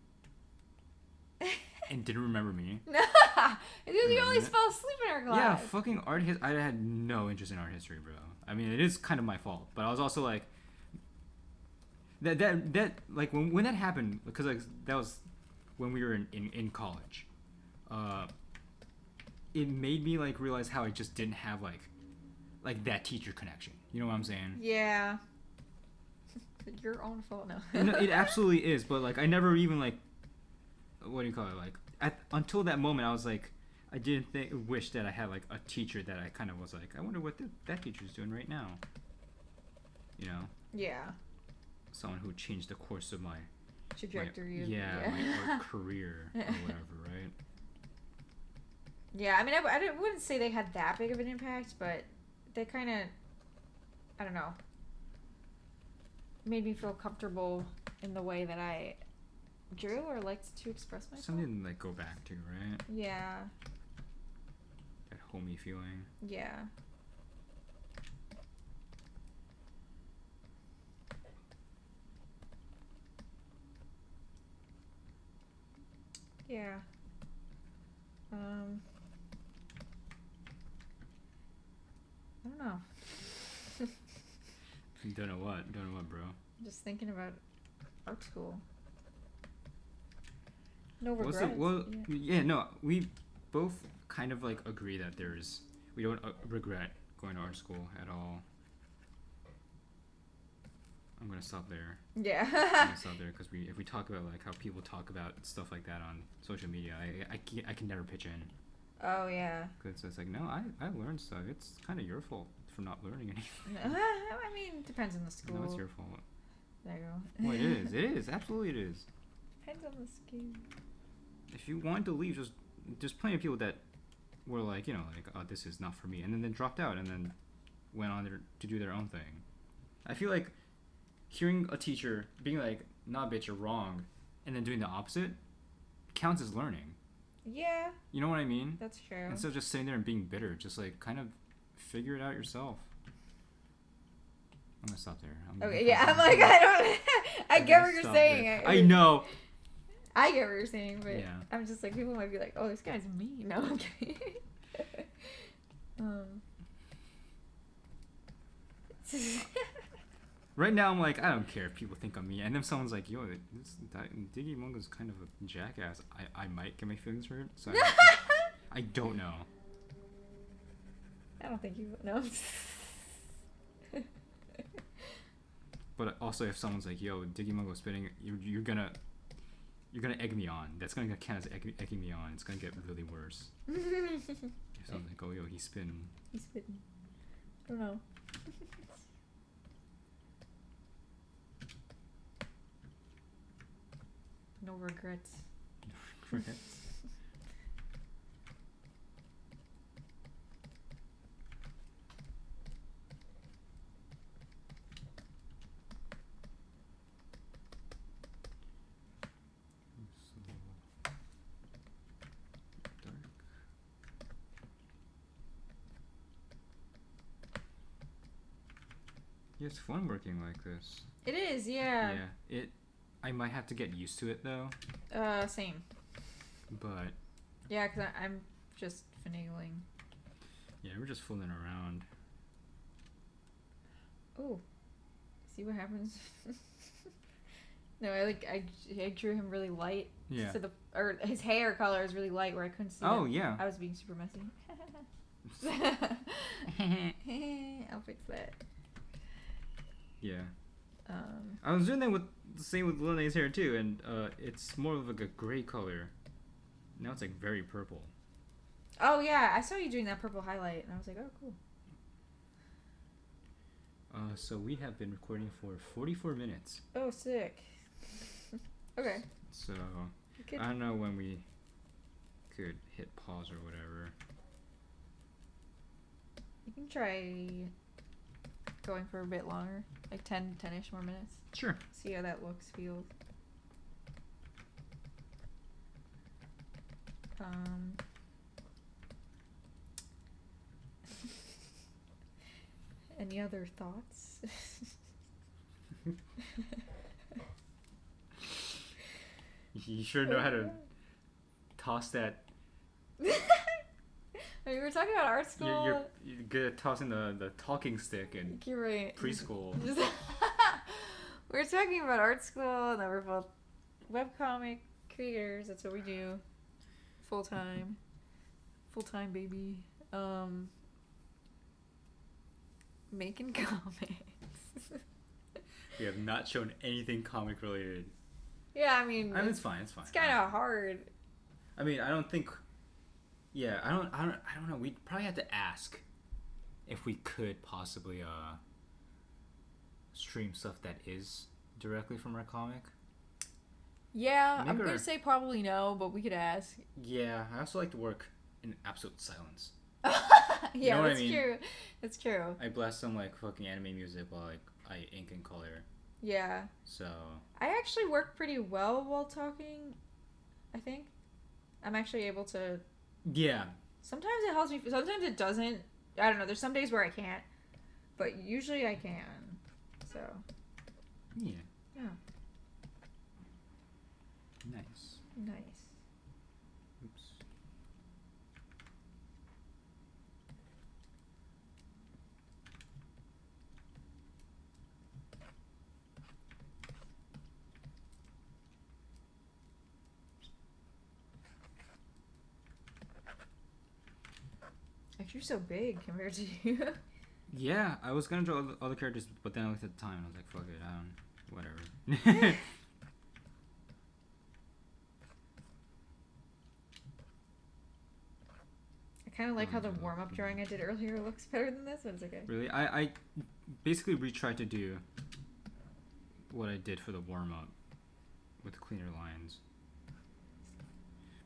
and didn't remember me. Because you Remember always it? fell asleep in our class. Yeah, fucking art history. I had no interest in art history, bro. I mean, it is kind of my fault, but I was also like, that like when that happened, because like that was when we were in college. It made me like realize how I just didn't have like that teacher connection. You know what I'm saying? Yeah. Your own fault, no. No, it absolutely is, but like I never even like, what do you call it? Like until that moment, I was like, I didn't wish that I had like a teacher that I kind of was like, I wonder what that teacher's doing right now. You know? Yeah. Someone who changed the course of my Trajectory of my art career or whatever, right? Yeah, I mean, I wouldn't say they had that big of an impact, but they kind of, I don't know, made me feel comfortable in the way that I drew or liked to express myself. Something to like go back to, right? Yeah. That homey feeling. Yeah. Yeah. I don't know. Don't know what, bro. I'm just thinking about art school. No What's regrets. no, we both kind of like agree that we don't regret going to art school at all. I'm gonna stop there. Yeah. I'm gonna stop there because if we talk about like how people talk about stuff like that on social media, I can never pitch in. Oh yeah. Because it's like, no, I learned stuff. It's kind of your fault for not learning anything. I mean, depends on the school. No, it's your fault. There you go. Well, it is. It is. Absolutely, it is. Depends on the school. If you want to leave, there's plenty of people that were like, you know, like, oh, this is not for me, and then they dropped out and then went on to do their own thing. I feel like hearing a teacher being like, nah, bitch, you're wrong, and then doing the opposite counts as learning. Yeah. You know what I mean? That's true. Instead of just sitting there and being bitter, just like kind of figure it out yourself. I'm gonna stop there. Okay, yeah, I'm like, I get what you're saying. I know. I get what you're saying, but Yeah. I'm just like, people might be like, oh, this guy's mean. No, I'm kidding. Right now, I'm like, I don't care if people think I'm mean. And then someone's like, yo, Digimungo's kind of a jackass. I might get my feelings hurt. So I don't know. I don't think you know. But also, if someone's like, yo, Digimungo's spinning, you're gonna egg me on. That's gonna count as egging me on. It's gonna get really worse. If someone's like, oh, yo, he's spinning. He's spitting. I don't know. No regrets. Regrets. Yeah, it's fun working like this. It is, yeah. Yeah, I might have to get used to it though. Same. But yeah, because I'm just finagling. Yeah, we're just fooling around. Oh, see what happens. No, I drew him really light. Yeah. Or his hair color is really light where I couldn't see. Oh it. yeah. I was being super messy. I'll fix that. Yeah. I was doing that with the same with Lene's hair too, and it's more of like a gray color. Now it's like very purple. Oh yeah, I saw you doing that purple highlight, and I was like, oh cool. So we have been recording for 44 minutes. Oh, sick. Okay. So I don't know when we could hit pause or whatever. You can try going for a bit longer, like 10-ish more minutes. Sure. See how that looks, feels. Any other thoughts? You sure know how to toss that. I mean, we were talking about art school. You're good at tossing the talking stick in You're right. preschool. We were talking about art school, and that we're both webcomic creators. That's what we do. Full time, baby. Making comics. We have not shown anything comic related. Yeah, I mean, it's fine. It's fine. It's kind of hard. I mean, I don't think. Yeah, I don't know. We'd probably have to ask if we could possibly stream stuff that is directly from our comic. Yeah, I'm gonna say probably no, but we could ask. Yeah, I also like to work in absolute silence. Yeah, that's true. That's true. I blast some like fucking anime music while like I ink and color. Yeah. So. I actually work pretty well while talking. I think. I'm actually able to. Yeah. Sometimes it helps me. Sometimes it doesn't. I don't know. There's some days where I can't, but usually I can. So. Yeah. Yeah. Nice. Oops. Like, you're so big compared to you. Yeah, I was gonna draw other characters, but then I looked at the time and I was like, fuck it, whatever. I kind of like how the warm-up drawing I did earlier looks better than this, but it's okay. Really? I basically retried to do what I did for the warm-up with cleaner lines.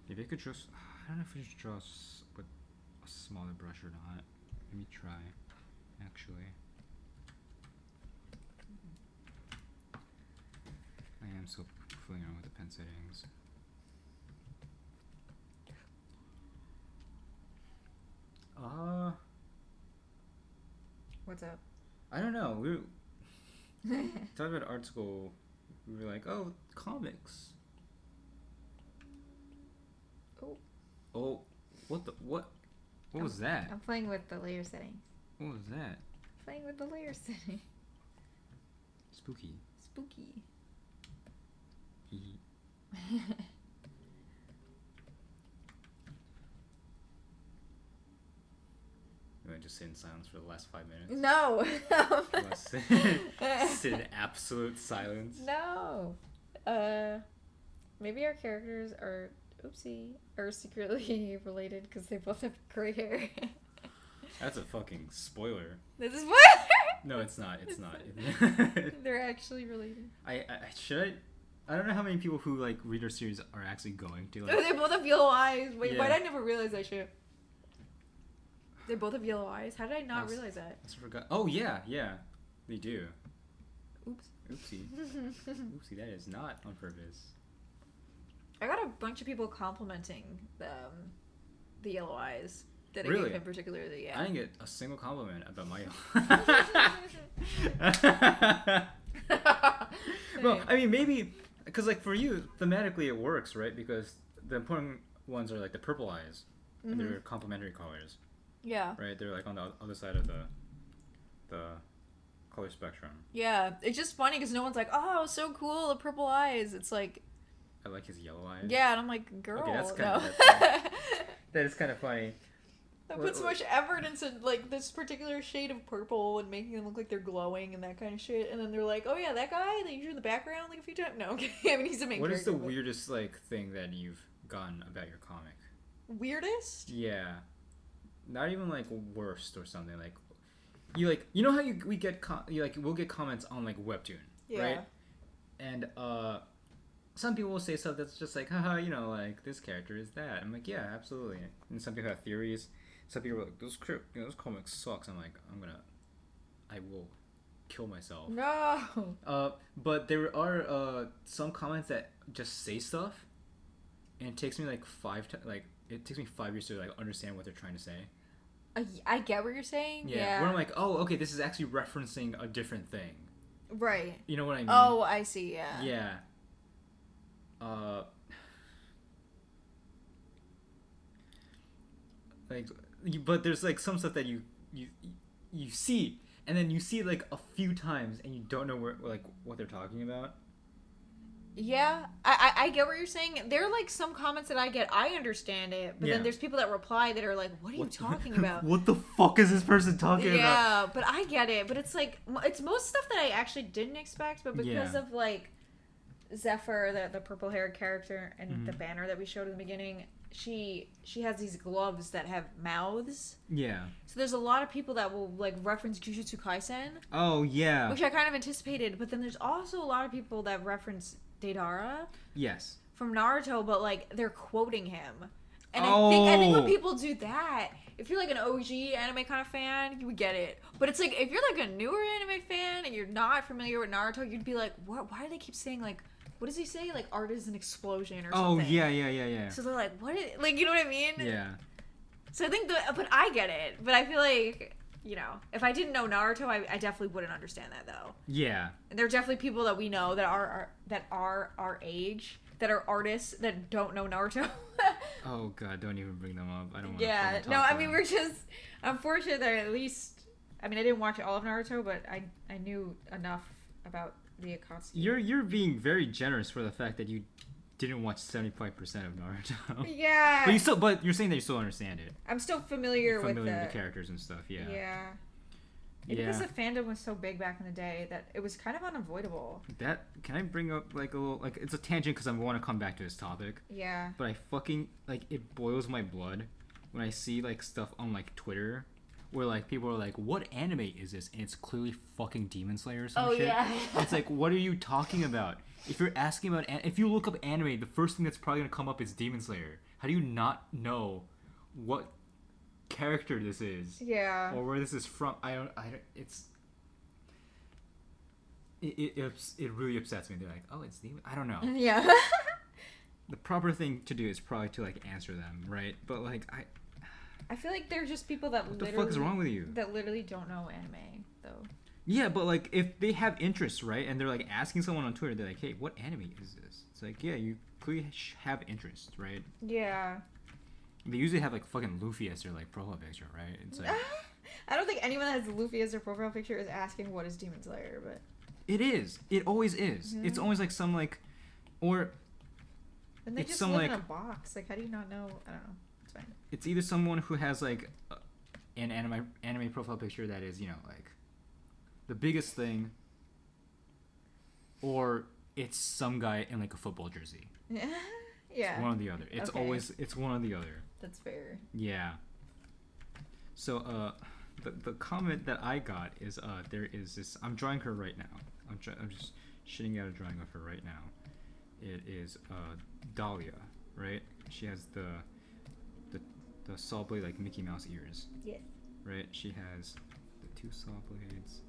Maybe I could just... I don't know if I should draw with a smaller brush or not. Let me try, actually. I am still fooling around with the pen settings. What's up? I don't know. We were talking about art school. We were like, oh, comics. Oh, what was that? I'm playing with the layer settings. What was that? Playing with the layer setting. Spooky. You want to just sit in silence for the last 5 minutes? No. Sit in absolute silence. No. Maybe our characters are secretly related because they both have gray hair. That's a fucking spoiler. This is spoiler. No, it's not. It's not. They're actually related. I don't know how many people who like read our series are actually going to. Like, they both have yellow eyes. Wait, why did I never realize that shit? They both have yellow eyes. How did I not realize that? I forgot. Oh yeah, they do. Oops. Oopsie. Oopsie. That is not on purpose. I got a bunch of people complimenting the yellow eyes that I really? gave him particularly. Yeah. I didn't get a single compliment about my Well, I mean, maybe because like for you, thematically it works, right? Because the important ones are like the purple eyes. Mm-hmm. They're complementary colors. Yeah. Right. They're like on the other side of the color spectrum. Yeah, it's just funny because no one's like, "Oh, so cool, the purple eyes." It's like. I like his yellow eyes. Yeah, and I'm like, girl. Okay, that's kind no. of that is kind of funny. I put so much effort into like this particular shade of purple and making them look like they're glowing and that kind of shit, and then they're like, "Oh yeah, that guy that you drew in the background like a few times." No, okay. I mean, he's a main character. What is the but... weirdest like thing that you've gotten about your comic? Weirdest? Yeah, not even like worst or something. Like you know how we get we'll get comments on like Webtoon, right? And some people will say stuff that's just like, haha, you know, like this character is that. I'm like, yeah, absolutely. And some people have theories. Some people are like, those comics sucks. I'm like, I will kill myself. No. But there are some comments that just say stuff, and it takes me like it takes me 5 years to like understand what they're trying to say. I get what you're saying. Yeah. Where I'm like, oh, okay, this is actually referencing a different thing. Right. You know what I mean? Oh, I see. Yeah. Yeah. But there's like some stuff that you see, and then you see it like a few times, and you don't know what they're talking about. Yeah, I get what you're saying. There are like some comments that I get, I understand it, but then there's people that reply that are like, "What are you talking about? What the fuck is this person talking about?" Yeah, but I get it. But it's like it's most stuff that I actually didn't expect, but because of like Zephyr, the purple haired character, and the banner that we showed in the beginning, she has these gloves that have mouths. Yeah. So there's a lot of people that will like reference Jujutsu Kaisen. Oh yeah. Which I kind of anticipated, but then there's also a lot of people that reference Deidara. Yes. From Naruto, but like they're quoting him. And I think when people do that, if you're like an OG anime kind of fan, you would get it. But it's like if you're like a newer anime fan and you're not familiar with Naruto, you'd be like, "What? Why do they keep saying like, what does he say? Like art is an explosion or something?" Oh yeah. So they're like, "What? Like you know what I mean?" Yeah. So I think but I get it. But I feel like, you know, if I didn't know Naruto, I definitely wouldn't understand that though. Yeah. And there are definitely people that we know that are our age, that are artists that don't know Naruto. Oh god, don't even bring them up. I don't want to no, I mean, we're just, I'm fortunate that at least, I mean, I didn't watch all of Naruto, but I knew enough about the Akatsuki. You're being very generous for the fact that you didn't watch 75% of Naruto. Yeah. But you're saying that you still understand it. I'm still familiar with the characters and stuff, yeah. Yeah. Because the fandom was so big back in the day that it was kind of unavoidable. Can I bring up like a little, like, it's a tangent because I want to come back to this topic. Yeah. But I fucking, like, it boils my blood when I see like stuff on like Twitter where like people are like, "What anime is this?" and it's clearly fucking Demon Slayer or some shit. Yeah. It's like, what are you talking about? If you're asking about, if you look up anime, the first thing that's probably gonna come up is Demon Slayer. How do you not know what character this is? Yeah. Or where this is from? It really upsets me. They're like, "Oh, it's Demon." I don't know. Yeah. The proper thing to do is probably to like answer them, right? But like I feel like they're just people that what the fuck is wrong with you? That literally don't know anime, though. Yeah, but like if they have interests, right, and they're like asking someone on Twitter, they're like, "Hey, what anime is this?" It's like, yeah, you clearly have interests, right? Yeah. They usually have like fucking Luffy as their like profile picture, right? It's like I don't think anyone that has Luffy as their profile picture is asking what is Demon Slayer, but it is. It always is. Mm-hmm. It's always like some like, or. And they just live in a box. Like, how do you not know? I don't know. It's fine. It's either someone who has like an anime profile picture that is, you know, like the biggest thing, or it's some guy in like a football jersey. Yeah. It's one or the other. It's always one or the other. That's fair. Yeah. So the comment that I got is there is this. I'm drawing her right now. I'm just shitting out a drawing of her right now. It is Dahlia, right? She has the saw blade like Mickey Mouse ears. Yeah. Right. She has the 2 saw blades.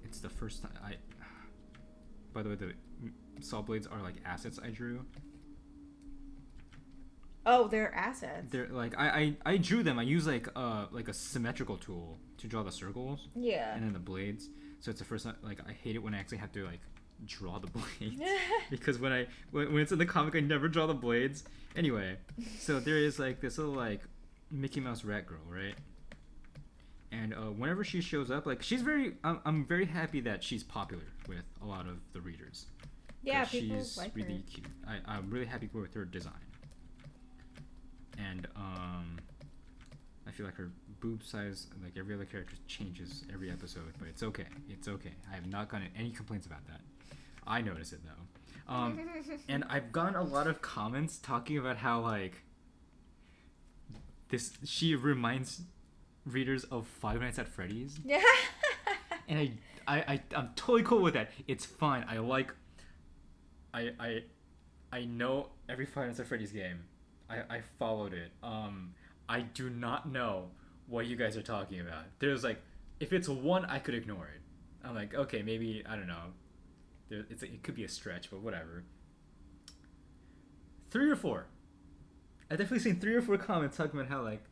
It's the first time I. By the way, the saw blades are like assets I drew. Oh, they're assets. They're like I drew them. I use like a symmetrical tool to draw the circles. Yeah. And then the blades. So it's the first time. Like I hate it when I actually have to like draw the blades because when it's in the comic I never draw the blades. Anyway, so there is like this little like Mickey Mouse rat girl, right? And whenever she shows up, like she's I'm very happy that she's popular with a lot of the readers. Yeah, people she's like really her. cute. I'm really happy with her design. And I feel like her boob size, like every other character, changes every episode, but it's okay. It's okay. I have not gotten any complaints about that. I notice it though. And I've gotten a lot of comments talking about how like she reminds readers of Five Nights at Freddy's. Yeah. And I'm totally cool with that. It's fine. I I know every Five Nights at Freddy's game. I followed it. I do not know what you guys are talking about. There's like, if it's one, I could ignore it. I'm like, okay, maybe, I don't know. It could be a stretch, but whatever. 3 or 4. I definitely seen 3 or 4 comments talking about how like,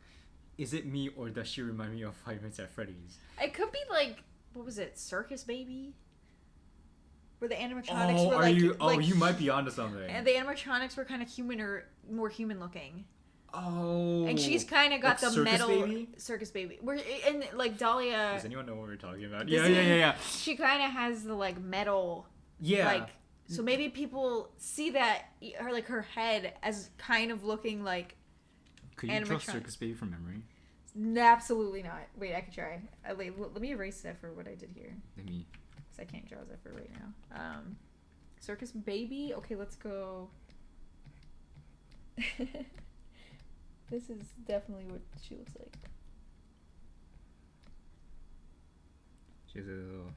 is it me or does she remind me of Five Nights at Freddy's? It could be like, what was it, Circus Baby? Where the animatronics were you might be onto something. And the animatronics were kind of human or more human looking. Oh. And she's kind of got like the Circus metal Baby? Circus Baby. Where and like Dahlia. Does anyone know what we're talking about? Yeah. She kind of has the like metal. Yeah. Like, so maybe people see that her head as kind of looking like. Could you draw Circus Baby from memory? Absolutely not. Wait, I can try. Let me erase that for what I did here. Let me. I can't draw Zephyr right now. Circus Baby. Okay, let's go. This is definitely what she looks like. She has a little.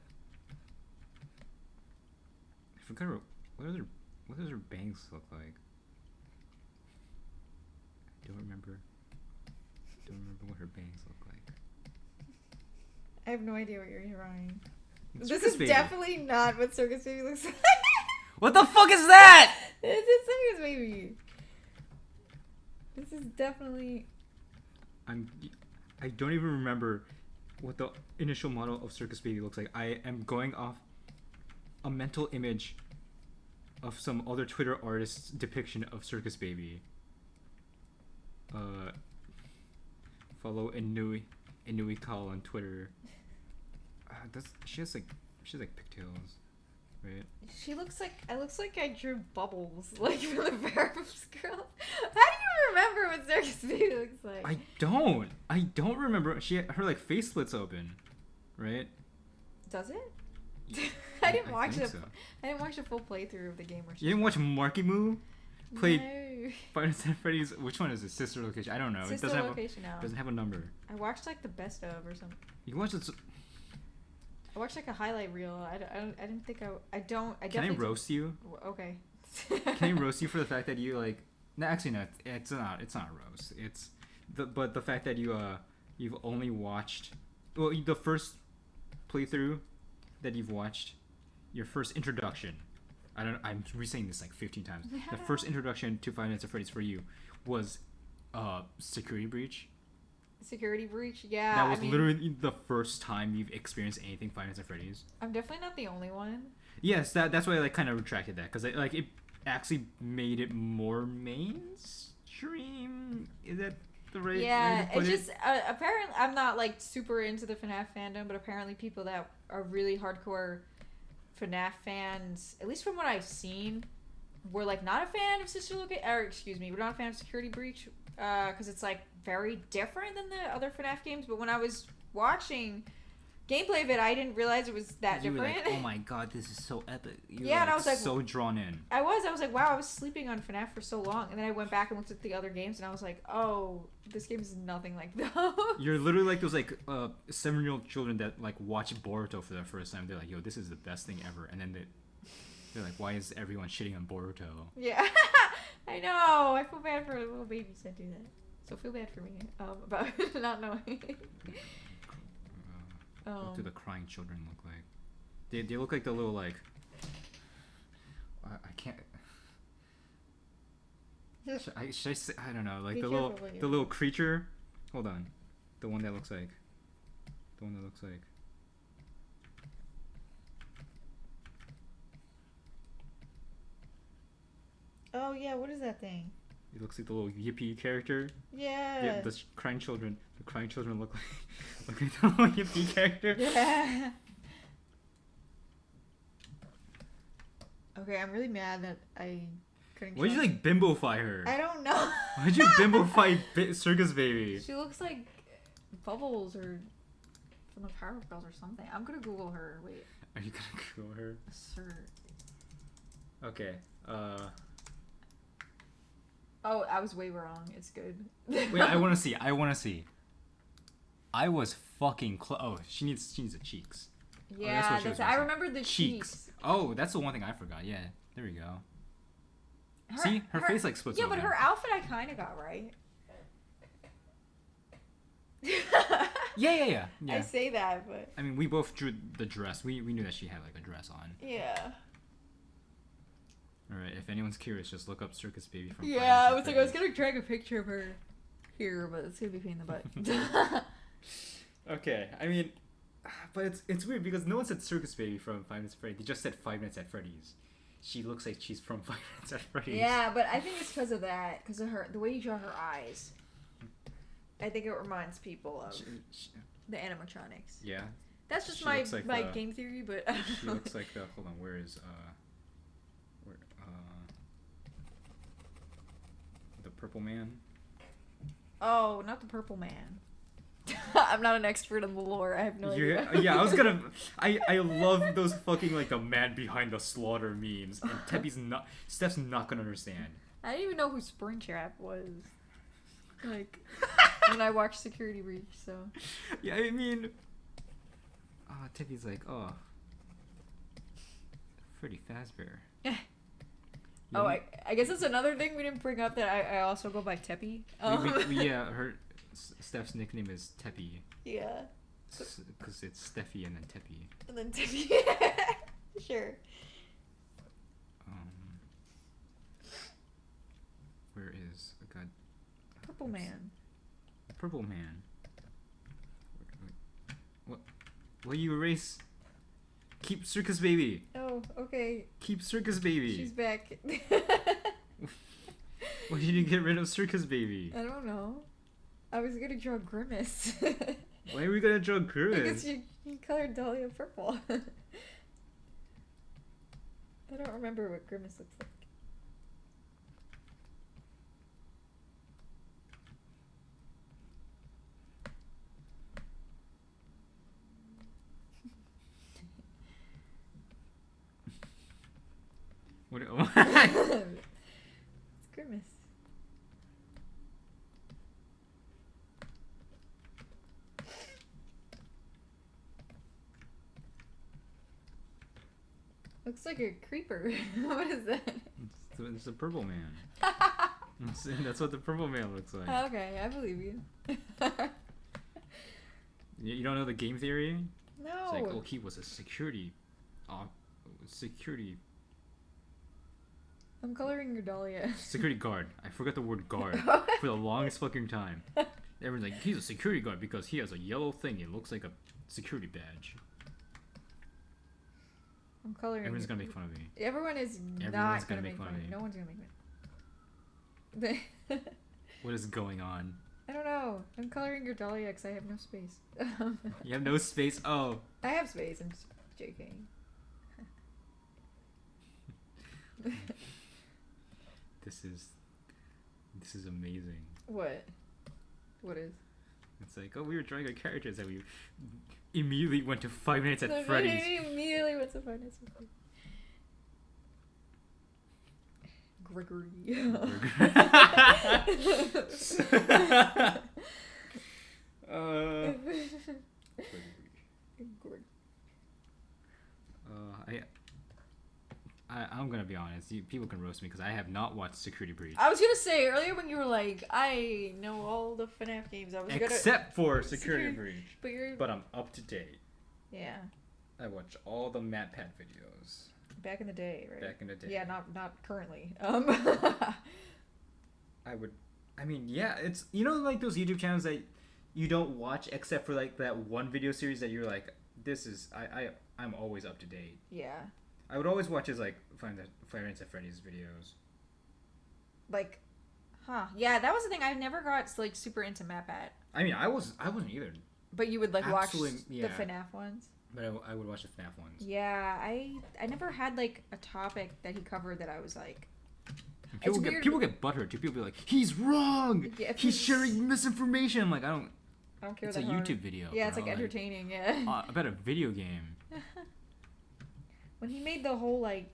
I forgot what does her bangs look like? I don't remember what her bangs look like. I have no idea what you're drawing. It's This Circus is Baby. definitely not what Circus Baby looks like. What the fuck is that? This is Circus Baby. This is definitely. I don't even remember what the initial model of Circus Baby looks like. I am going off a mental image of some other Twitter artist's depiction of Circus Baby. Follow Inui Call on Twitter. She has like pigtails, right? She looks like it looks like I drew bubbles like from the Powerpuff Girls. How do you remember what Circus Baby looks like? I don't remember. Her like face splits open, right? Does it? I didn't watch think it. so. I didn't watch a full playthrough of the game. Or You didn't watch Marky Moo play No. Five Nights at Freddy's? Which one is it? Sister Location? I don't know. Sister It doesn't Location now. doesn't have a number. I watched like the best of or something. You can watch it. I watched like a highlight reel. I didn't think I don't. I Can I definitely roast you? Okay. Can I roast you for the fact that you like? No, actually, no. It's not. It's not a roast. It's the fact that you've only watched the first playthrough that you've watched, your first introduction. I'm re-saying this like 15 times. The first introduction to Five Nights at Freddy's for you was Security Breach. Security Breach, yeah. That was literally the first time you've experienced anything Five Nights at Freddy's. I'm definitely not the only one. Yes, that's why I like kind of retracted that because like it actually made it more mainstream. Is that the right? Yeah, way to put it's it? just apparently I'm not like super into the FNAF fandom, but apparently people that are really hardcore FNAF fans, at least from what I've seen, were like not a fan of we're not a fan of Security Breach because it's like very different than the other FNAF games. But when I was watching gameplay of it, I didn't realize it was that you different. were like, oh my god, this is so epic. Yeah, and I was like, so drawn in. I was like, wow, I was sleeping on FNAF for so long, and then I went back and looked at the other games, and I was like, oh, this game is nothing like those. You're literally like those like 7-year-old children that like watch Boruto for the first time. They're like, yo, this is the best thing ever, and then they're like, why is everyone shitting on Boruto? Yeah, I know. I feel bad for little babies that do that. So feel bad for me about not knowing. What do the crying children look like? They look like the little like. I can't. Should I say, I don't know, like Be the little creature. Hold on, the one that looks like. Oh yeah, what is that thing? It looks like the little Yippee character. Yeah. Yeah, the crying children. The crying children look like the little Yippee character. Yeah. Okay, I'm really mad that I couldn't. Why'd you like bimbofy her? I don't know. Why'd you bimbofy Circus Baby? She looks like Bubbles or from the Powerpuff Girls or something. I'm gonna Google her. Wait. Are you gonna Google her? Sir. Okay. Oh, I was way wrong. It's good. Wait, I want to see. I was fucking close. Oh, she needs the cheeks. Yeah, what she was I missing. remember the cheeks. Oh, that's the one thing I forgot. Yeah, there we go. See, her face like splits. Yeah, open. but her outfit I kind of got right. Yeah. I say that, but I mean, we both drew the dress. We knew that she had like a dress on. yeah. All right. If anyone's curious, just look up Circus Baby from. Yeah, I was like, I was gonna drag a picture of her here, but it's gonna be a pain in the butt. Okay, I mean, but it's weird because no one said Circus Baby from Five Nights at Freddy's. They just said Five Nights at Freddy's. She looks like she's from Five Nights at Freddy's. Yeah, but I think it's because of that, because of the way you draw her eyes. I think it reminds people of the animatronics. Yeah. That's just She my looks like my the- game theory, but She looks like the. Hold on, where the Purple Man? oh, not the Purple Man. I'm not an expert in the lore. I have no idea. Yeah, I was gonna. I love those fucking like the man behind the slaughter memes, and Steph's not gonna understand. I didn't even know who Springtrap was. Like when I watched Security Breach, so. Yeah, I mean, Teppy's like, oh, Freddy Fazbear. Oh, I guess that's another thing we didn't bring up that I also go by Teppy. Yeah, Steph's nickname is Teppy. Yeah. Because it's Steffi and then Teppy. And then Teppy. Sure. Where is God? Purple Man. Purple Man. What? Will you erase? Keep Circus Baby. Oh, okay. Keep Circus Baby. She's back. Why did you get rid of Circus Baby? I don't know. I was gonna draw Grimace. Why are we gonna draw Grimace? Because you colored Dahlia purple. I don't remember what Grimace looks like. What? It's Grimace. Looks like a creeper. What is that? It's a Purple Man. That's what the Purple Man looks like. Okay, I believe you. You don't know the game theory? No. It's like, oh, he was a security. I'm coloring your Dahlia. Security guard. I forgot the word guard for the longest fucking time. Everyone's like, he's a security guard because he has a yellow thing. It looks like a security badge. I'm coloring. Everyone's gonna make fun of me. Everyone is not gonna make fun of me. No one's gonna make fun. What is going on? I don't know. I'm coloring your Dahlia because I have no space. You have no space. Oh. I have space. I'm just joking. This is amazing. What? What is? It's like, oh, we were drawing our characters and we immediately went to 5 Nights at So Freddy's. immediately went to Five Nights at Freddy's. I'm gonna be honest. People can roast me because I have not watched Security Breach. I was gonna say earlier when you were like, I know all the FNAF games. I was Except for Security Breach. But But I'm up to date. Yeah. I watch all the MatPat videos. Back in the day, right? Back in the day. Yeah, not currently. I mean, yeah, it's, you know, like those YouTube channels that you don't watch except for like that one video series that you're like, this is, I'm always up to date. Yeah. I would always watch his like Five Nights at Freddy's videos. Like, yeah, that was the thing. I never got like super into MatPat. I mean, I wasn't either. But you would like Absolutely, watch yeah. the FNAF ones. But I would watch the FNAF ones. Yeah, I never had like a topic that he covered that I was like. People get butthurt too. People be like, he's wrong. Yeah, he's sharing misinformation. I'm like, I don't care. It's a that hard. YouTube video. Yeah, it's bro. like entertaining. Yeah. About a video game. When he made the whole like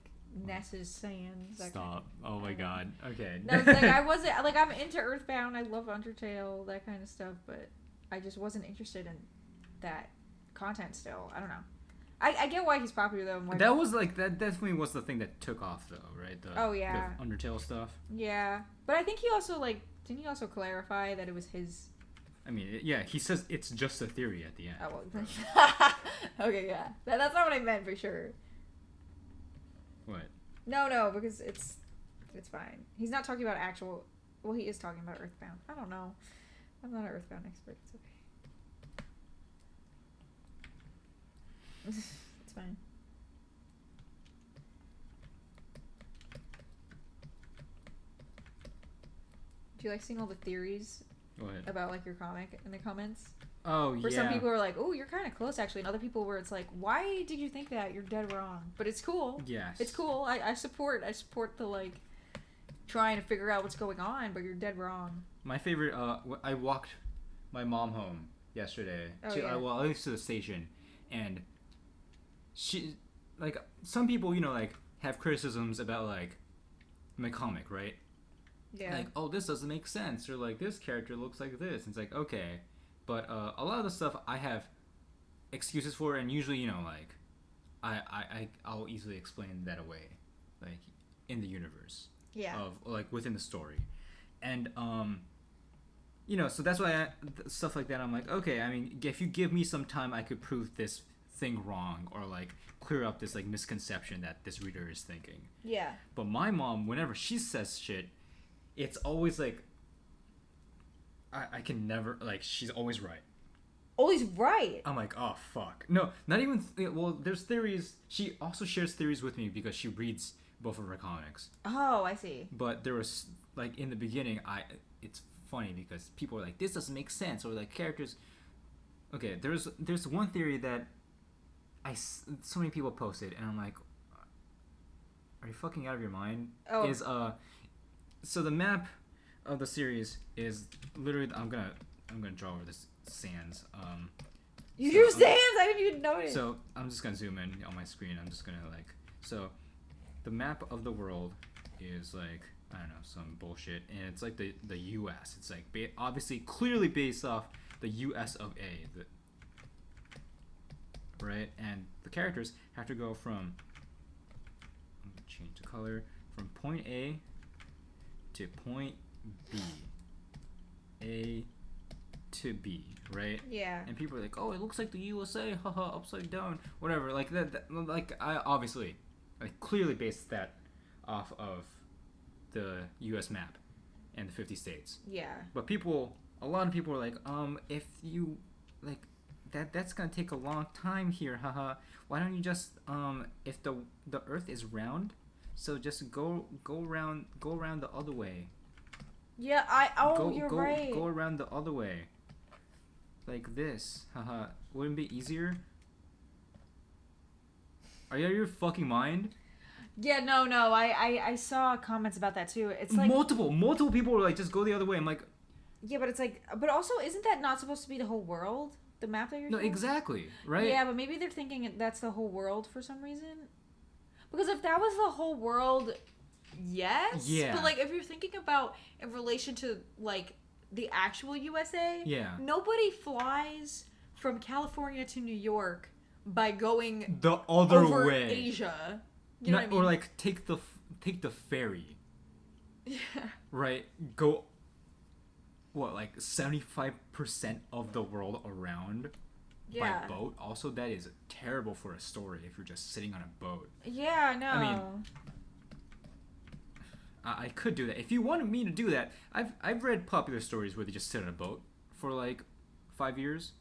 Ness's Sands. Stop. Oh my god. Okay. No, it's like I wasn't like I'm into Earthbound. I love Undertale, that kind of stuff, but I just wasn't interested in that content still. I don't know. I get why he's popular though. More That was like that definitely was the thing that took off though, right? Oh, yeah. The Undertale stuff. Yeah, but I think he also like didn't he also clarify that it was his. I mean, yeah, he says it's just a theory at the end. Oh well. Okay, yeah, that's not what I meant for sure. What? No, because it's fine. He's not talking about actual. Well, he is talking about Earthbound. I don't know. I'm not an Earthbound expert. It's okay. It's fine. Do you like seeing all the theories What? about like your comic in the comments? Oh, Where yeah. some people are like, "Oh, you're kind of close, actually," and other people where it's like, "Why did you think that? You're dead wrong." But it's cool. Yes. It's cool. I support the like trying to figure out what's going on, but you're dead wrong. My favorite. I walked my mom home yesterday. Oh, to, yeah. well, at least to the station, and she, like, some people, you know, like have criticisms about like my comic, right? Yeah. Like, oh, this doesn't make sense, or like this character looks like this. And it's like, okay, but a lot of the stuff I have excuses for, and usually, you know, like I'll easily explain that away, like in the universe. Yeah. Of like within the story, and you know, so that's why stuff like that I'm like, okay, I mean, if you give me some time, I could prove this thing wrong, or like clear up this like misconception that this reader is thinking. Yeah. But my mom, whenever she says shit, it's always like I can never, like, she's always right. Oh, he's right. I'm like, oh fuck, no, not even well, there's theories. She also shares theories with me because she reads both of her comics. Oh, I see. But there was like in the beginning, it's funny because people are like, this doesn't make sense, or like characters. Okay, there's one theory that so many people posted, and I'm like, are you fucking out of your mind? Oh. Is so the map of the series is literally, I'm gonna draw over this sands. You so, drew sands? I didn't even notice. So I'm just gonna zoom in on my screen. I'm just gonna like, so the map of the world is like, I don't know, some bullshit, and it's like the U.S. It's like obviously clearly based off the U.S. of A, right? And the characters have to go from, I'm gonna change the color, from point A to point B, A to B, right? Yeah. And people are like, oh, it looks like the USA, haha, upside down, whatever. Like that like I obviously, like, clearly based that off of the U.S. map and the 50 states. Yeah. But a lot of people are like, if you, like, that's gonna take a long time here, haha. Why don't you just, if the Earth is round, so just go around the other way. Yeah, you're right. Go around the other way. Like this, haha. Wouldn't it be easier? Are you out of your fucking mind? Yeah, no, I saw comments about that too. It's like multiple people were like, just go the other way. I'm like, yeah, but it's like, but also, isn't that not supposed to be the whole world? The map that you're no, showing? exactly, right? Yeah, but maybe they're thinking that's the whole world for some reason. Because if that was the whole world, yes. Yeah. But like, if you're thinking about in relation to like the actual USA, Yeah. nobody flies from California to New York by going The other over way. Asia. You know what I mean? Or like take the ferry. Yeah. Right? Go. What, like 75% of the world around Yeah. by boat? Also, that is terrible for a story if you're just sitting on a boat. Yeah, no. I mean, I could do that. If you wanted me to do that, I've read popular stories where they just sit on a boat for like 5 years.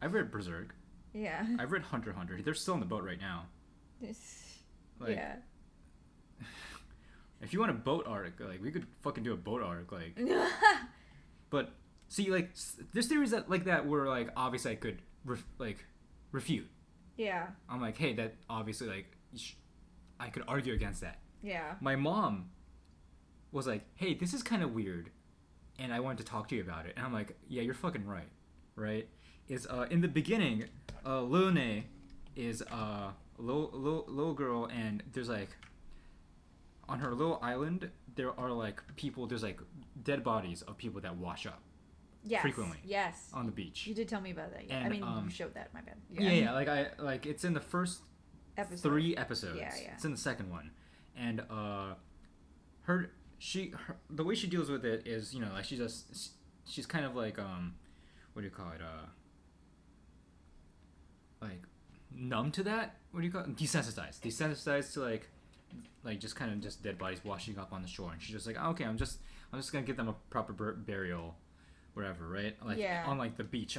I've read Berserk. Yeah. I've read Hunter x Hunter. They're still on the boat right now. Like, yeah. If you want a boat arc, like, we could fucking do a boat arc, like. But see, like, there's theories that like that where like obviously I could refute. Yeah. I'm like, hey, that obviously like I could argue against that. Yeah. My mom was like, hey, this is kind of weird, and I wanted to talk to you about it. And I'm like, yeah, you're fucking right, right? Is in the beginning, Lune is a little girl, and there's like on her little island there are like people, there's like dead bodies of people that wash up. Yes. frequently. Yes. On the beach. You did tell me about that. Yeah. And, I mean, you showed that. My bad. Yeah. Like it's in the first 3 episodes. Yeah. It's in the second one, and her the way she deals with it is, you know, like she's kind of like what do you call it, like numb to that. What do you call it? Desensitized to like just kind of just dead bodies washing up on the shore, and she's just like, oh, okay, I'm just gonna give them a proper burial, whatever, right? Like on like the beach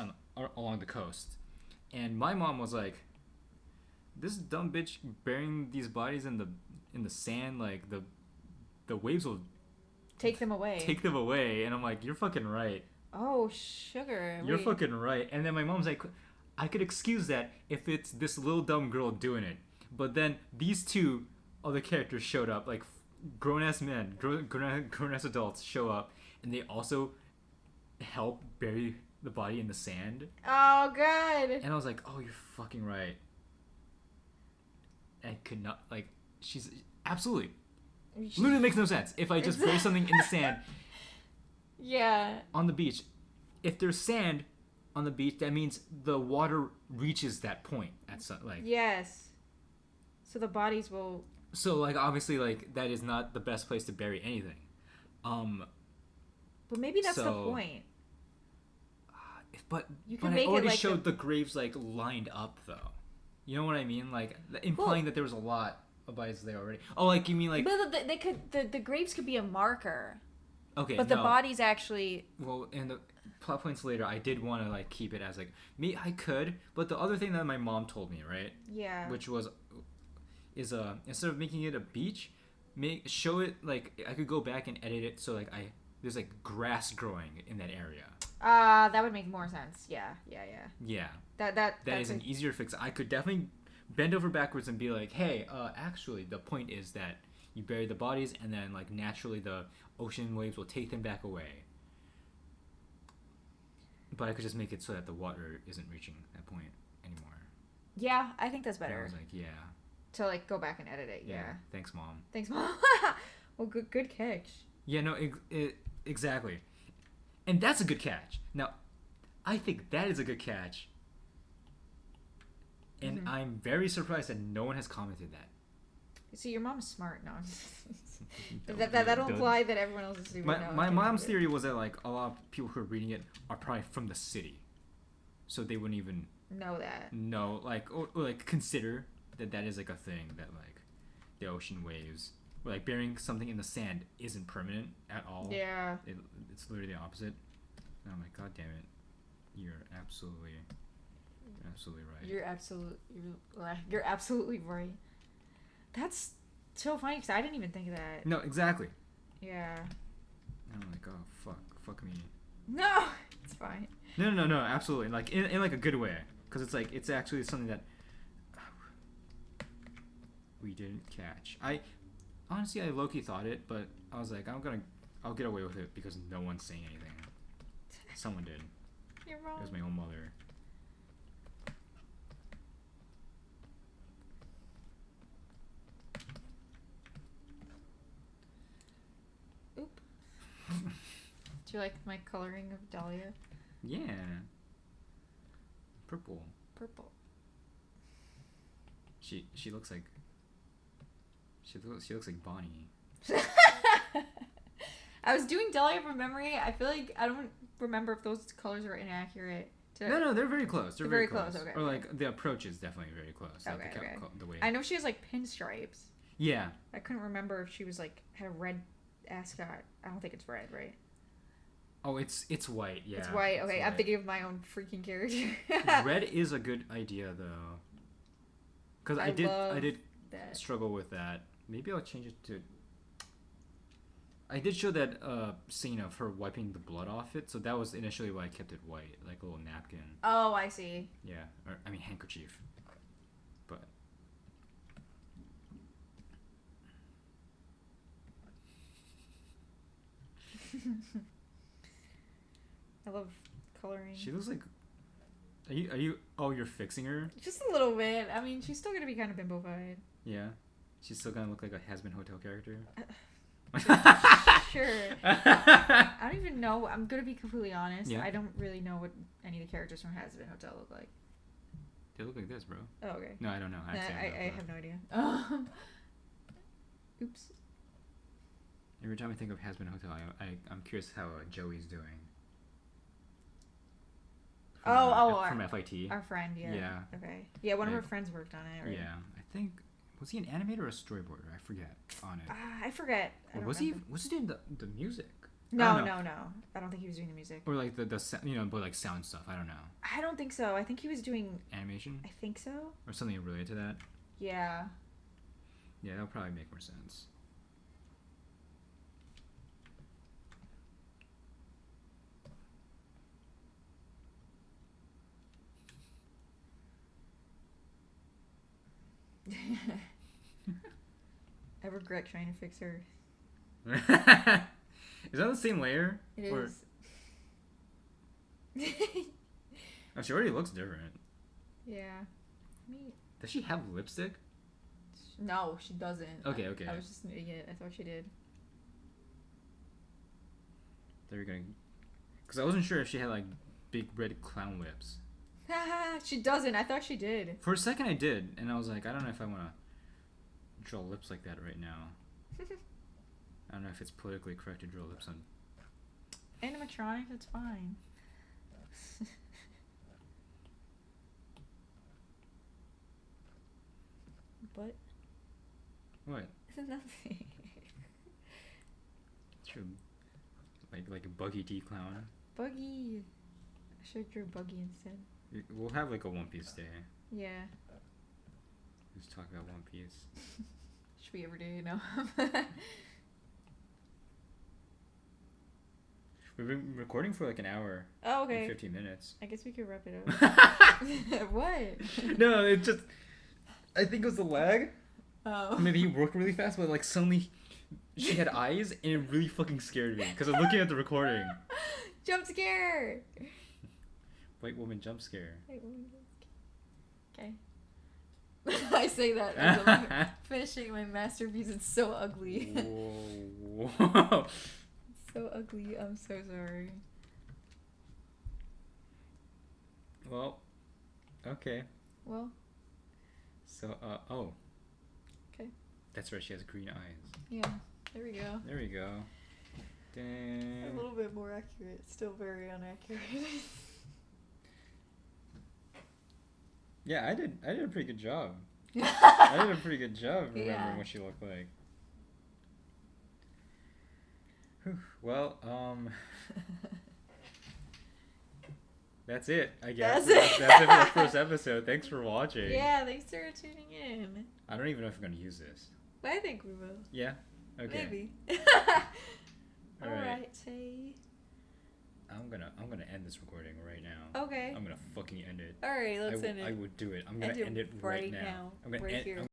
along the coast. And my mom was like, this dumb bitch burying these bodies in the sand, like the waves will take them away. And I'm like, you're fucking right. Oh, sugar. You're fucking right. And then my mom's like, I could excuse that if it's this little dumb girl doing it. But then these two other characters showed up, like grown-ass men, grown-ass adults show up, and they also help bury the body in the sand. Oh, God. And I was like, oh, you're fucking right. I could not, like, she's absolutely. Literally makes no sense. If I just bury something in the sand. Yeah. On the beach. If there's sand on the beach, that means the water reaches that point at some, like. Yes. So the bodies will. So, like, obviously, like, that is not the best place to bury anything. But maybe that's the point. But you can but make I already it like showed the graves, like, lined up, though. You know what I mean? Like, implying that there was a lot of bodies there already. Oh, like, you mean, like... But they could... The graves could be a marker. Okay, but the bodies actually... Well, in the plot points later, I did want to, like, keep it as, like... Me, I could, but the other thing that my mom told me, right? Yeah. Which was... Is, instead of making it a beach, show it, like... I could go back and edit it so, like, there's, like, grass growing in that area. That would make more sense. Yeah. Yeah. That is an easier fix. I could definitely bend over backwards and be like, hey, actually, the point is that you bury the bodies and then, like, naturally the ocean waves will take them back away. But I could just make it so that the water isn't reaching that point anymore. Yeah, I think that's better. And I was like, yeah. To, like, go back and edit it, yeah. Thanks, Mom. Well, good catch. Yeah, no, exactly. And that's a good catch. Now, I think that is a good catch. And I'm very surprised that no one has commented that. See, your mom's smart. No. That'll imply that everyone else is doing it. My mom's theory was that, like, a lot of people who are reading it are probably from the city. So they wouldn't even... know that. No, like, or like, consider that is, like, a thing. That, like, the ocean waves... Or, like, burying something in the sand isn't permanent at all. Yeah. It's literally the opposite. And I'm like, God damn it. You're absolutely right. You're absolutely right. That's so funny because I didn't even think of that. No, exactly. Yeah. And I'm like, oh, fuck me. No, it's fine. No, absolutely. Like, in like, a good way. Because it's, like, it's actually something that we didn't catch. Honestly, I low-key thought it, but I was like, I'll get away with it because no one's saying anything. Someone did. You're wrong. It was my own mother. Oop. Do you like my coloring of Dahlia? Yeah. Purple. She looks like... She looks like Bonnie. I was doing Dahlia from memory. I feel like I don't remember if those colors are inaccurate. No, they're very close. They're very close. Okay. Or, like, the approach is definitely very close. Okay, like the way. I know she has, like, pinstripes. Yeah. I couldn't remember if she was, like, had a red ascot. I don't think it's red, right? Oh, it's white. Yeah. It's white. Okay, white. I'm thinking of my own freaking character. Red is a good idea though. Because I did struggle with that. Maybe I'll change it to... I did show that scene of her wiping the blood off it, so that was initially why I kept it white, like a little napkin. Oh, I see. Yeah, or I mean handkerchief. But... I love coloring. She looks like... Are you... Oh, you're fixing her? Just a little bit. I mean, she's still gonna be kind of bimbo-fied. Yeah. She's still gonna look like a has-been hotel character. Sure. I don't even know. I'm gonna be completely honest. Yeah. I don't really know what any of the characters from Hazbin Hotel look like. They look like this, bro. Oh, okay. No, I don't know. I I have no idea. Oops. Every time I think of Hazbin Hotel, I'm curious how Joey's doing. From FIT. Our friend, yeah. Yeah. Okay. Yeah, one of Like, our friends worked on it. Right? Yeah, I think was he an animator or a storyboarder? I forget on it. I forget. I Or don't was remember. he doing the music? No. I don't know. I don't think he was doing the music. Or like the but like sound stuff. I don't know. I don't think so. I think he was doing. Animation I think so. or something related to that. Yeah. Yeah, that'll probably make more sense. I regret trying to fix her. Is that the same layer? It Or- is. Oh, she already looks different. Yeah. Me. Does she have lipstick? No, she doesn't. Okay. I was just an idiot. I thought she did. They were gonna, because I wasn't sure if she had like big red clown lips. She doesn't. I thought she did. For a second, I did, and I was like, I don't know if I want to draw lips like that right now. I don't know if it's politically correct to draw lips on. Animatronic, it's fine. But What? nothing. True. Like a Buggy D clown. Buggy. I should draw Buggy instead. We'll have like a One Piece day. Yeah. Let's talk about One Piece. Should we ever do, you know? We've been recording for like an hour. Oh, okay. And 15 minutes. I guess we could wrap it up. What? No, it just. I think it was the lag. Oh. Maybe he worked really fast, but like suddenly she had eyes and it really fucking scared me because I'm looking at the recording. Jump scare! White woman jump scare. White woman jump scare. Okay. I say that as I'm like, finishing my masterpiece. It's so ugly. Whoa. So ugly. I'm so sorry. Well, okay. Well. So, oh. Okay. That's right, she has green eyes. Yeah. There we go. There we go. Dang. A little bit more accurate. Still very inaccurate. Yeah, I did a pretty good job. I did a pretty good job remembering what she looked like. Whew. Well, that's it, I guess. That's it for the first episode. Thanks for watching. Yeah, thanks for tuning in. I don't even know if we're going to use this. I think we will. Yeah? Okay. Maybe. All right. Alright, say. I'm gonna end this recording right now. Okay. I'm gonna fucking end it. Alright, let's end it. I would do it. I'm gonna end it right now. I'm gonna right end, here.